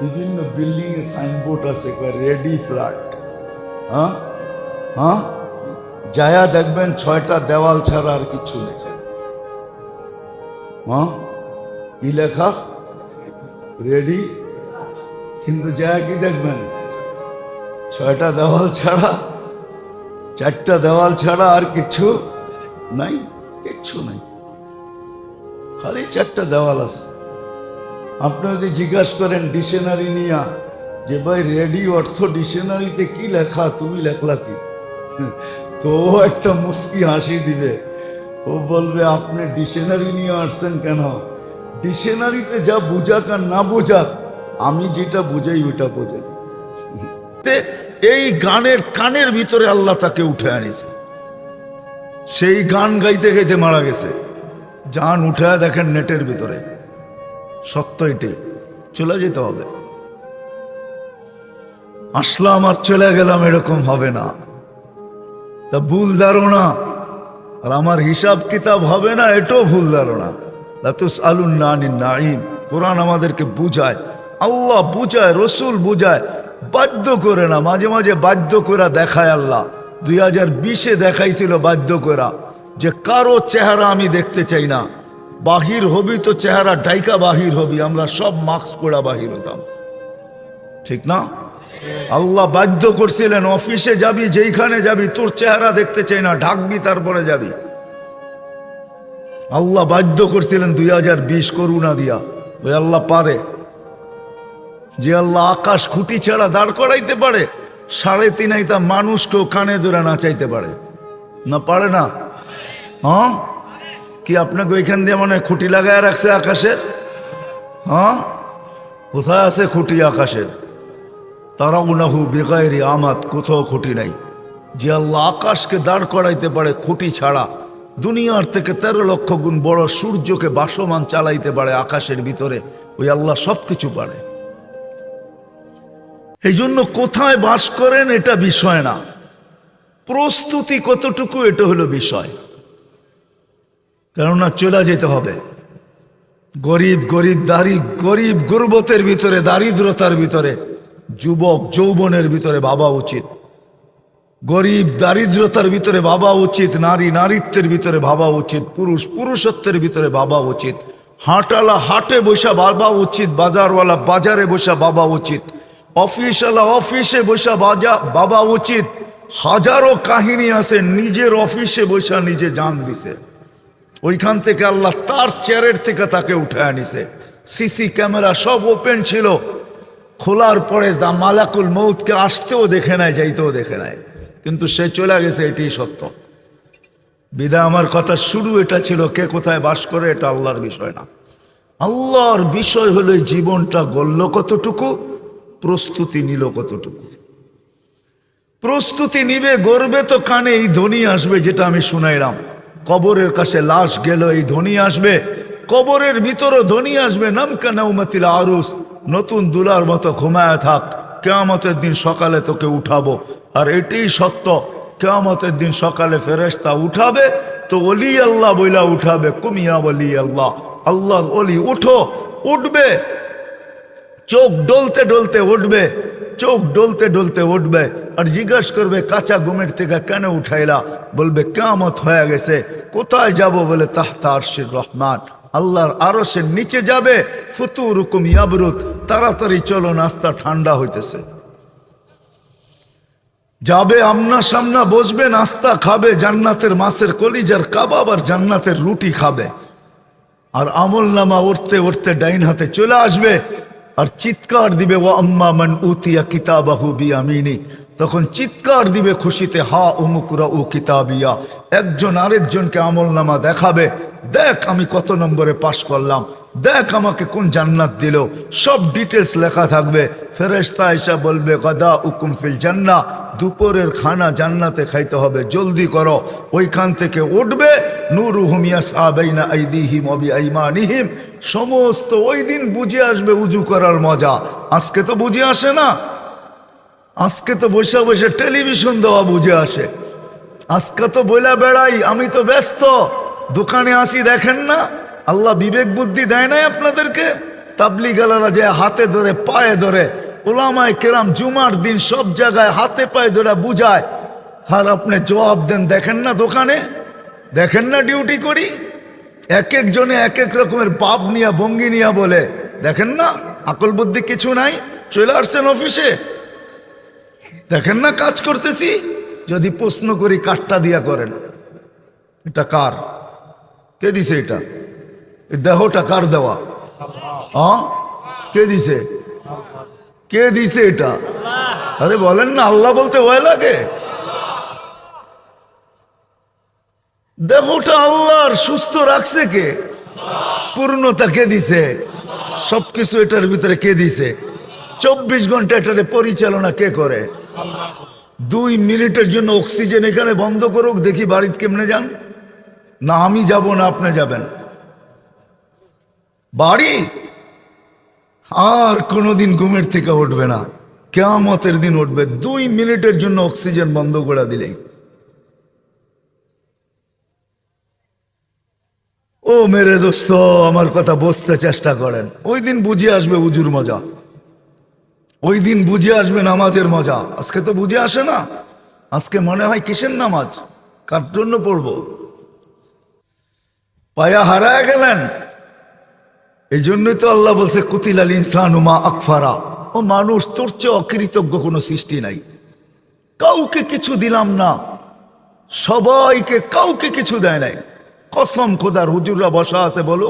বিভিন্ন বিল্ডিং এ সাইনবোর্ড আছে রেডি ফ্ল্যাট। হ্যাঁ হ্যাঁ, যায়া দেখবেন 6টা দেওয়াল ছাড়া আর কিছু নেই। হ্যাঁ, কি লেখা? রেডি। কিন্তু যায়া কি দেখবেন? 6টা দেওয়াল ছাড়া, 4টা দেওয়াল ছাড়া আর কিছু নাই, কিচ্ছু নাই, খালি 4টা দেওয়াল আছে। আপনি যদি জিজ্ঞাসা করেন ডিকশনারি নিয়া যে ভাই রেডি অর্থ ডিকশনারিতে কি লেখা, তুমি লেখলা কি? তো ও একটা মুস্কি হাসি দিবে। ও বলবে আপনি ডিকশনারি নিয়ে আসছেন কেন? ডিকশনারিতে যা বুঝাক আর না বুঝাক, আমি যেটা বুঝাই ওইটা বোঝেন। এই গানের কানের ভিতরে আল্লাহ তাকে উঠে আনিছে। সেই গান গাইতে গাইতে মারা গেছে। জান উঠে দেখেন নেটের ভিতরে। সত্য এটাই, চলে যেতে হবে। আসলাম আর চলে গেলাম, এরকম হবে না। তা ভুল ধারণা, আর আমার হিসাব কিতাব হবে না, এটাও ভুল ধারণা। লাতুসআলুন্না আনিন নাঈম। কোরআন আমাদেরকে বুঝায়, আল্লাহ বুঝায়, রসুল বুঝায়, বাধ্য করে না। মাঝে মাঝে বাধ্য করে দেখায় আল্লাহ। 2020-এ দেখাইছিল বাধ্য করা যে কারো চেহারা আমি দেখতে চাই না, বাহির হবি তো চেহারা ডাইকা বাহির হবি। আমরা সব মাস্ক পড়া বাহির হতাম, ঠিক না? আল্লাহ বাধ্য করছিলেন, অফিসে যাবি, যেইখানে যাবি, তোর চেহারা দেখতে চাই না, ঢাকবি তারপরে যাবি। আল্লাহ বাধ্য করছিলেন 2020 করুণা দিয়া। ওই আল্লাহ পারে, যে আল্লাহ আকাশ খুঁটি ছাড়া দাঁড় করাইতে পারে, 3.5 মানুষকেও কানে ধরে নাচাইতে পারে না? পারে না? হ্যাঁ, কি আপনাকে ওইখান দিয়ে মনে হয় খুঁটি লাগায় রাখছে আকাশের? হ্যাঁ, কোথায় আছে খুঁটি আকাশের? তারাউনাহু বিগাইরি আমাদ, কোথাও খুঁটি নাই। যে আল্লাহ আকাশকে দাঁড় করাইতে পারে খুঁটি ছাড়া, দুনিয়ার থেকে 13 লক্ষ গুণ বড় সূর্যকে বাসমান চালাইতে পারে আকাশের ভিতরে, ওই আল্লাহ সব কিছু পারে। এই জন্য কোথায় বাস করেন এটা বিষয় না, প্রস্তুতি কতটুকু এটা হলো বিষয়। কেননা চলে যেতে হবে। গরিব গরিব গুরবতের ভিতরে, দারিদ্রতার ভিতরে, যুবক যৌবনের ভিতরে ভাবা উচিত। গরিব দারিদ্রতার ভিতরে ভাবা উচিত, নারী নারীত্বের ভিতরে ভাবা উচিত, পুরুষ পুরুষত্বের ভিতরে ভাবা উচিত, হাটওয়ালা হাটে বসা ভাবা উচিত, বাজারওয়ালা বাজারে বসা ভাবা উচিত, অফিসওয়ালা অফিসে বসা ভাবা উচিত। হাজারো কাহিনী আছে নিজের অফিসে বসা নিজে জান দিছে, ওইখান থেকে আল্লাহ তার চেয়ারের থেকে তাকে উঠে আনিছে। সিসি ক্যামেরা সব ওপেন ছিল, খোলার পরে দা মালাকুল মৌতকে আসতেও দেখে নাই, যাইতেও দেখে নাই, কিন্তু সে চলে গেছে, এটাই সত্য। বিদায় আমার কথা শুরু এটা ছিল, কে কোথায় বাস করে এটা আল্লাহর বিষয় না। আল্লাহর বিষয় হলো জীবনটা গড়ল কতটুকু, প্রস্তুতি নিল কতটুকু। প্রস্তুতি নিবে, গড়বে তো কানে এই ধ্বনি আসবে যেটা আমি শুনাইলাম, কবরের কাছে লাশ গেল এই ধ্বনি আসবে, কবরের ভিতরও ধ্বনি আসবে, নামকা নাউমাতিল আরুস, নতুন দুলার মতো ঘুমায় থাক, কিয়ামতের দিন সকালে তোকে উঠাবো। আর এটাই সত্য, কিয়ামতের দিন সকালে ফেরেশতা উঠাবে তো ওলি আল্লাহ বইলা উঠাবে, কুমিয়া ওলি আল্লাহ, আল্লাহর ওলি উঠো, উঠবে, চোখ ডলতে ডলতে উঠবে, চোখ ডলতে ডলতে উঠবে, আর জিজ্ঞাসা করবে কাঁচা ঘুমের থেকে কেন উঠাইলা? বলবে কিয়ামত হয়ে গেছে। কোথায় যাব? বলে তাহতা আরশির রহমান, আল্লাহর আরশের নিচে যাবে। ফুতুরুকুম ইয়াবরুদ, তাড়াতাড়ি চলো, নাস্তা ঠান্ডা হইতেছে। যাবে আমনা সামনা বসবে, নাস্তা খাবে, জান্নাতের মাছের কলিজার কাবাব আর জান্নাতের রুটি খাবে। আর আমল নামা উঠতে উঠতে ডাইন হাতে চলে আসবে, আর চিৎকার দিবে ওয়া আম্মা মান উতিয়া কিতাবাহু বিয়ামিনি, তখন চিৎকার দিবে খুশিতে, হা উমুকরা ও কিতাবিয়া। একজন আরেকজনকে আমল নামা দেখাবে, দেখ আমি কত নম্বরে পাশ করলাম, দেখ আমাকে কোন জান্নাত দিল, সব ডিটেলস লেখা থাকবে। ফেরেশতা এসে বলবে গাদা উকুম ফিল জান্নাহ, দুপুরের খানা জান্নাতে খাইতে হবে, জলদি করো। ওইখান থেকে উঠবে, নূরুহুম ইয়াসআ বাইনা আইদিহিম ওয়া বিআইমানিহিম, সমস্ত ওই দিন বুঝে আসবে উজু করার মজা। আজকে তো বুঝে আসে না, আজকে তো বসে বসে টেলিভিশন দেওয়া বুঝে আসে। আজকে তো বইলা বেড়াই আমি তো ব্যস্ত, দোকানে আসি, দেখেন না আল্লাহ বিবেক বুদ্ধি দেয় নাই আপনাদেরকে? তাবলিগালারা যে হাতে ধরে পায়ে ধরে, ওলামায়ে কেরাম জুমার দিন সব জায়গায় হাতে পায়ে ধরে বুঝায়, আর আপনি জবাব দেন দেখেন না দোকানে, দেখেন না ডিউটি করি, এক একজনে এক এক রকমের পাপ নিয়া ভঙ্গি নিয়া বলে, দেখেন না আকল বুদ্ধি কিছু নাই, চলে আসছেন অফিসে, দেখেন না কাজ করতেছি। যদি প্রশ্ন করি কাঠটা দিয়া করেন, এটা কার? কে দিছে এটা? এই দেহটা কার দেওয়া? কে দিছে? কে দিছে এটা? আরে বলেন না, আল্লাহ বলতে ভয় লাগে? দেহটা আল্লাহর, সুস্থ রাখছে কে? পূর্ণতা কে দিছে? সবকিছু এটার ভিতরে কে দিছে? 24 ঘন্টা এটারে পরিচালনা কে করে? 2 মিনিটের জন্য অক্সিজেন এখানে বন্ধ করুক, দেখি বাড়িতে কেমনে যান। না আমি যাব না আপনি যাবেন বাড়ি, আর কোনোদিন ঘুমের থেকে উঠবে না, কিয়ামতের দিন উঠবে। 2 মিনিটের জন্য অক্সিজেন বন্ধ করে দিলেই। ও মেরে দোস্ত, আমার কথা বুঝতে চেষ্টা করেন। ওই দিন বুঝে আসবে উজুর মজা, ওই দিন বুঝে আসবে নামাজের মজা। আজকে তো বুঝে আসে না। আজকে মনে হয় কিসের নামাজ, কার জন্য পড়বো? পায়া হারায় গেলেন। এই জন্যই তো আল্লাহ বলছে কুতিলাল ইনসানু মা আকফারা, ও মানুষ তোর চেয়ে অকৃতজ্ঞ কোনো সৃষ্টি নাই। কাউকে কিছু দিলাম না, সবাইকে, কাউকে কিছু দেয় নাই। কসম খোদার, হুজুররা বসা আছে বলো,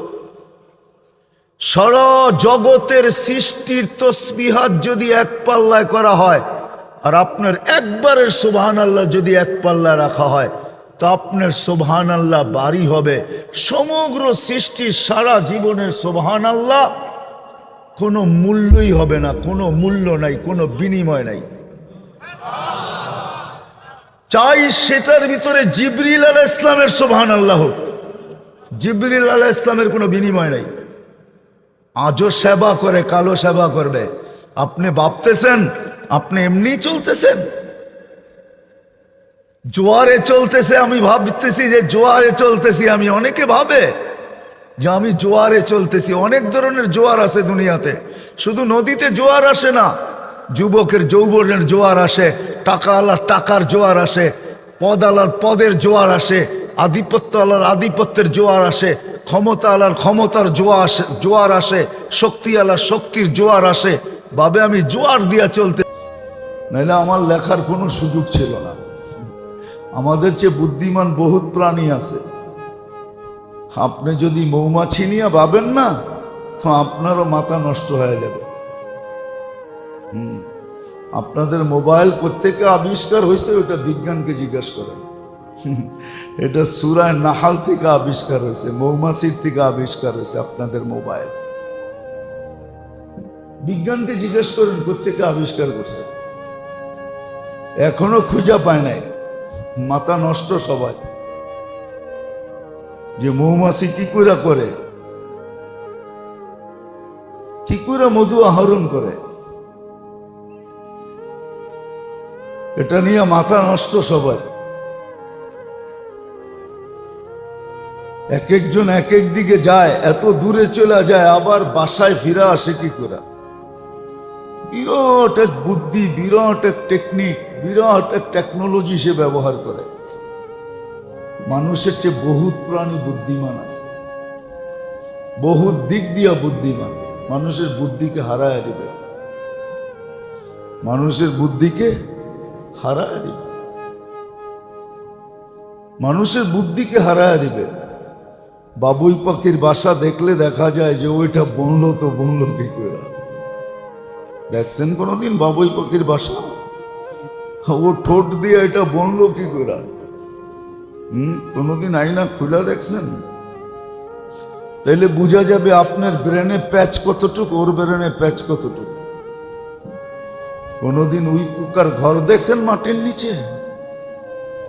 সারা জগতের সৃষ্টির তসবিহাত যদি এক পাল্লায় করা হয়, আর আপনার একবারের সুবহানাল্লাহ যদি এক পাল্লায় রাখা হয়, তো আপনার সুবহানাল্লাহ বাড়ি হবে সমগ্র সৃষ্টির সারা জীবনের সুবহানাল্লাহ কোনো মূল্যই হবে না, কোনো মূল্য নাই, কোনো বিনিময় নাই। চাই সেটার ভিতরে জিবরিল আলাইহিস ইসলামের সুবহানাল্লাহ হোক, জিবরিল আলাইহিস ইসলামের কোনো বিনিময় নাই। আজও সেবা করে, কালো সেবা করবে। আপনি ভাবতেছেন আপনি এমনি চলতেছেন, জোয়ারে চলতেছে, আমি ভাবতেছি যে জোয়ারে চলতেছি আমি। অনেকে ভাবে যে আমি জোয়ারে চলতেছি। অনেক ধরনের জোয়ার আছে দুনিয়াতে, শুধু নদীতে জোয়ার আসে না, যুবকের যৌবনের জোয়ার আসে, টাকা আলার টাকার জোয়ার আসে, পদ আলার পদের জোয়ার আসে, আধিপত্য আলার আধিপত্যের জোয়ার আসে, ক্ষমতা আলার ক্ষমতার জোয়ার আসে, শক্তি আলার শক্তির জোয়ার আসে। ভাবে আমি জোয়ার দিয়া চলতে, নাইলে আমার লেখার কোনো সুযোগ ছিল না। আমাদের চেয়ে বুদ্ধিমান বহুত প্রাণী আছে, আপনি যদি মৌমাছি নিয়ে ভাবেন না, তো আপনারও মাথা নষ্ট হয়ে যাবে। আপনাদের মোবাইল কোত্থেকে আবিষ্কার হয়েছে ওটা বিজ্ঞানকে জিজ্ঞাসা করেন। এটা সূরা নাহাল থেকে আবিষ্কার হয়েছে, মৌমাছির থেকে আবিষ্কার হয়েছে আপনাদের মোবাইল। বিজ্ঞানকে জিজ্ঞেস করেন কোত্থেকে আবিষ্কার করছে, এখনো খুঁজা পায় নাই। মাথা নষ্ট সবাই, যে মৌমাছি কি করে কি করে মধু আহরণ করে, এটা নিয়ে মাথা নষ্ট সবাই। এক একজন এক এক দিকে যায়, এত দূরে চলে যায়, আবার বাসায় ফিরে আসে কি করে। বিরাট এক বুদ্ধি, বিরাট এক টেকনিক, বিরাট এক টেকনোলজি সে ব্যবহার করে। মানুষের চেয়ে বহুত প্রাণী বুদ্ধিমান আছে, বহুত দিক দিয়া বুদ্ধিমান। মানুষের বুদ্ধিকে হারায় দিবে, মানুষের বুদ্ধিকে হারায় দিবে, মানুষের বুদ্ধিকে হারায় দিবে। বাবুই পাখির বাসা দেখলে দেখা যায় যে ওইটা বনলো তো বনলো কি করে। দেখছেন কোনোদিন বাবুই পাখির বাসা? ও ঠোঁট দিয়ে এটা বনলো কি করে? কোনোদিন আয়না খুলে দেখছেন? তাইলে বোঝা যাবে আপনার ব্রেনে প্যাচ কতটুকু, ওর ব্রেনে প্যাচ কতটুকু। কোনোদিন উই পোকার ঘর দেখছেন মাটির নিচে?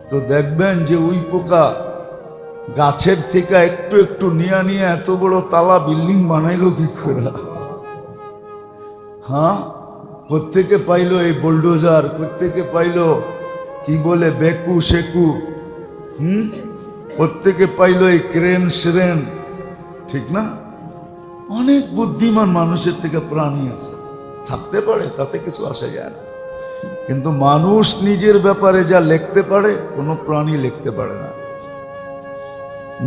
তো দেখবেন যে উই পোকা গাছের থেকে একটু একটু নিয়ে নিয়ে এত বড় তালা বিল্ডিং বানাইলো কি করে? হ্যাঁ, কোত্থেকে পাইলো এই বুলডোজার, কোত্থেকে পাইলো কি বলে বেকু শেকু, কোত্থেকে পাইলো এই ক্রেন শ্রেন, ঠিক না? অনেক বুদ্ধিমান মানুষের থেকে প্রাণী আছে, থাকতে পারে, তাতে কিছু আসে যায় না। কিন্তু মানুষ নিজের ব্যাপারে যা লিখতে পারে কোনো প্রাণী লিখতে পারে না।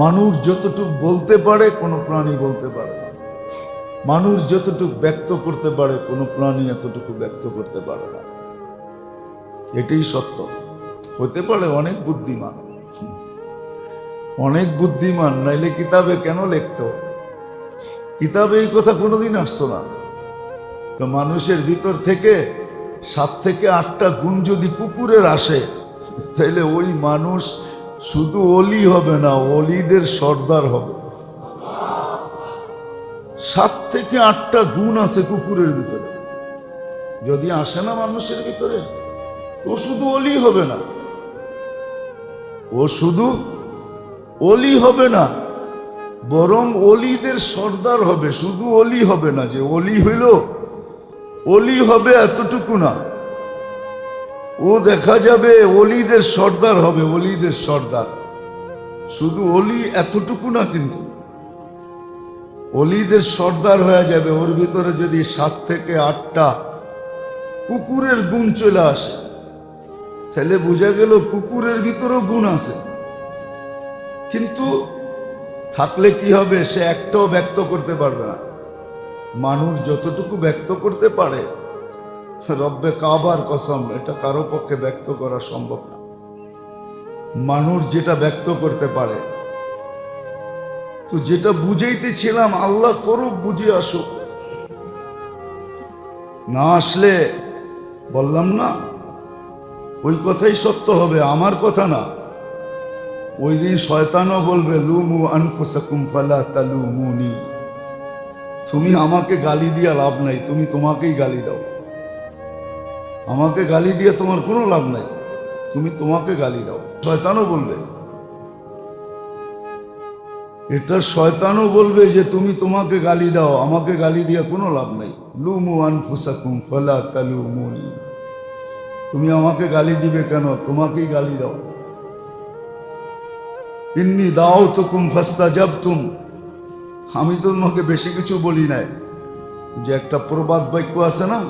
মানুষ যতটুকু বলতে পারে কোনো প্রাণী বলতে পারে না। মানুষ যতটুকু ব্যক্ত করতে পারে কোনো প্রাণী এতটুকু ব্যক্ত করতে পারে না। এটাই সত্য। হতে পারে অনেক বুদ্ধিমান, অনেক বুদ্ধিমান, নাইলে কিতাবে কেন লিখতো? কিতাবে এই কথা কোনোদিন আসতো না। তো মানুষের ভিতর থেকে 7 থেকে 8টা গুণ যদি কুকুরের আসে, তাইলে ওই মানুষ শুধু অলি হবে না, অলিদের সর্দার হবে। 7 থেকে 8টা গুণ আছে কুকুরের ভিতরে, যদি আসে না মানুষের ভিতরে, তো শুধু অলি হবে না, ও শুধু অলি হবে না, বরং অলিদের সর্দার হবে। শুধু অলি হবে না, যে অলি হইল অলি হবে এতটুকু না, ও দেখা যাবে অলিদের সর্দার হবে, অলিদের সর্দার। শুধু অলি এতটুকু না, কিন্তু অলিদের সর্দার হয়ে যাবে। ওর ভিতরে যদি 7 থেকে 8টা কুকুরের গুণ চলে আসে, তাহলে বোঝা গেল কুকুরের ভিতরেও গুণ আছে। কিন্তু থাকলে কি হবে, সে একটাও ব্যক্ত করতে পারবে না। মানুষ যতটুকু ব্যক্ত করতে পারে, রব্বে কাবার কসম, এটা কারো পক্ষে ব্যক্ত করা সম্ভব না। মানুষ যেটা ব্যক্ত করতে পারে, তো যেটা বুঝাইতেছিলাম, আল্লাহ করুক, বুঝে আসুক। না আসলে বললাম না, ওই কথাই সত্য হবে, আমার কথা না। ওই দিন শয়তানও বলবে, লুমু আনফুসাকুম ফালা তালুমুনি। তুমি আমাকে গালি দিয়া লাভ নাই, তুমি তোমাকেই গালি দাও। আমাকে গালি দিয়ে তোমার কোনো লাভ নাই, তুমি তোমাকে গালি দাও। শয়তানও বলবে এটা, শয়তানও বলবে যে তুমি তোমাকে গালি দাও, আমাকে গালি দিয়ে কোনো লাভ নাই। লুমু আনফুসাকুম ফালা তালুমুনি। তুমি আমাকে গালি দিবে কেন, তোমাকেই গালি দাও। ইন্নী দাওতুকুম ফাস্তাজাবতুম। আমি তো তোমাকে বেশি কিছু বলি নাই। যে একটা প্রবাদ বাক্য আছে না,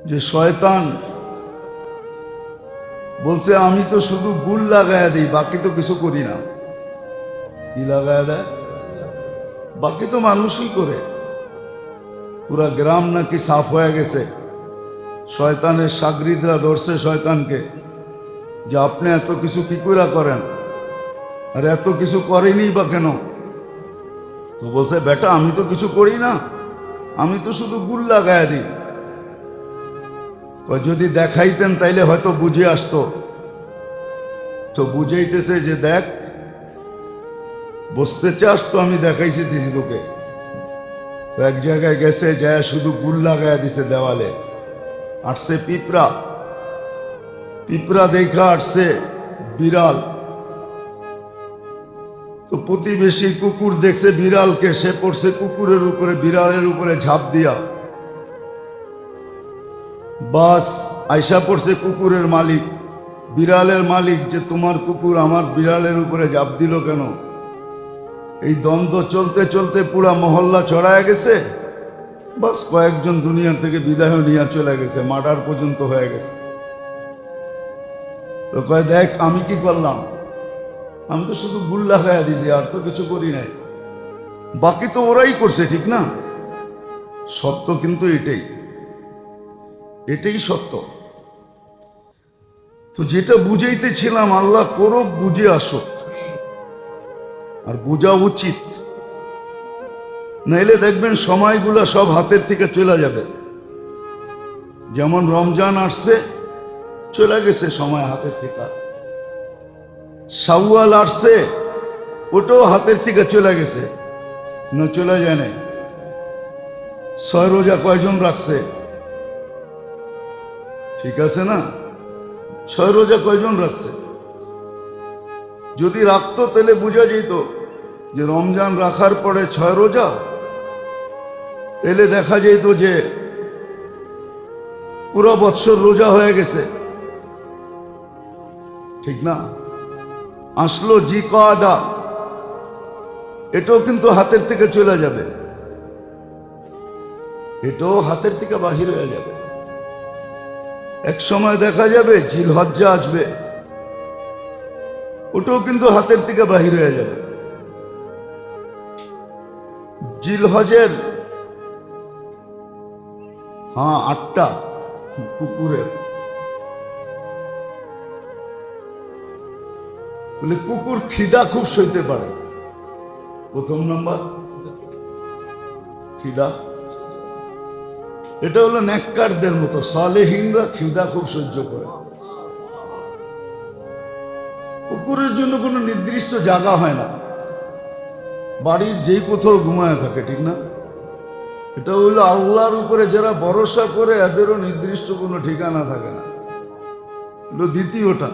যে শয়তান বলছে আমি তো শুধু গুল লাগায় দিই, বাকি তো কিছু করি না। কি লাগায় দেয়? বাকি তো মানুষই করে। পুরা গ্রাম নাকি সাফ হয়ে গেছে। শয়তানের সাগরিদরা ধরছে শয়তানকে, যে আপনি এত কিছু কি করে করেন, আর এত কিছু করেনি বা কেন? তো বলছে, বেটা আমি তো কিছু করি না, আমি তো শুধু গুল লাগায় দিই। যদি দেখাইতেন তাইলে হয়তো বুঝে আসতো। তো বুঝাইতেছে যে দেখ, বসতে চাস তো আমি দেখাইছি তোকে। তো এক জায়গায় গেছে, যায় শুধু গুল লাগায় দিছে দেওয়ালে। আসছে পিঁপড়া, পিঁপড়া দেখা আসছে বিড়াল। তো প্রতিবেশী কুকুর দেখছে বিড়ালকে, সে পড়ছে কুকুরের উপরে, বিড়ালের উপরে ঝাঁপ দিয়া। বাস আয়সা পড়ছে কুকুরের মালিক, বিড়ালের মালিক, যে তোমার কুকুর আমার বিড়ালের উপরে ঝাঁপ দিল কেন? এই দ্বন্দ্ব চলতে চলতে পুরা মহল্লা ছড়ায় গেছে। বাস কয়েকজন দুনিয়ার থেকে বিদায় নিয়ে চলে গেছে, মার্ডার পর্যন্ত হয়ে গেছে। তো কয় দেখ আমি কি করলাম, আমি তো শুধু গুল লাগাইয়া দিছি, আর তো কিছু করি নাই। বাকি তো ওরাই করছে, ঠিক না? সত্য কিন্তু এটাই, এটাই সত্য। তো যেটা বুঝাইতেছিলাম, আল্লাহ করুক, বুঝে আসুক, আর বোঝা উচিত। নাইলে দেখবেন সময়গুলো সব হাতের থেকে চলে যাবে। যেমন রমজান আসছে, চলে গেছে সময় হাতের থেকে। শাওয়াল আসছে, ওটাও হাতের থেকে চলে গেছে, না চলে যায় না। 6 রোজা কয়জন রাখছে? ঠিক আছে না? 6 রোজা কয়জন রাখছে? যদি রাখতো তাহলে বোঝা যেত যে রমজান রাখার পরে 6 রোজা, তাহলে দেখা যেত যে পুরো বৎসর রোজা হয়ে গেছে, ঠিক না? আসলো জিকাদা, এটাও কিন্তু হাতের থেকে চলে যাবে, এটাও হাতের থেকে বাহির হয়ে যাবে। এক সময় দেখা যাবে জিলহজ্জা আসবে, ওটাও কিন্তু হাতের থেকে বাহির হয়ে যাবে। জিলহজের 8টা কুকুরের, বলে কুকুর খিদা খুব সইতে পারে। প্রথম নম্বর খিদা, এটা হলো নেককারদের মতো, সালেহিনরা খিদা খুব সহ্য করে। কুকুরের জন্য কোনো নির্দিষ্ট জায়গা হয় না, বাড়ির যেই কোথাও ঘুমায় থাকে, ঠিক না? এটা হলো আল্লাহর উপরে যারা ভরসা করে, এদেরও নির্দিষ্ট কোনো ঠিকানা থাকে না। দ্বিতীয়টা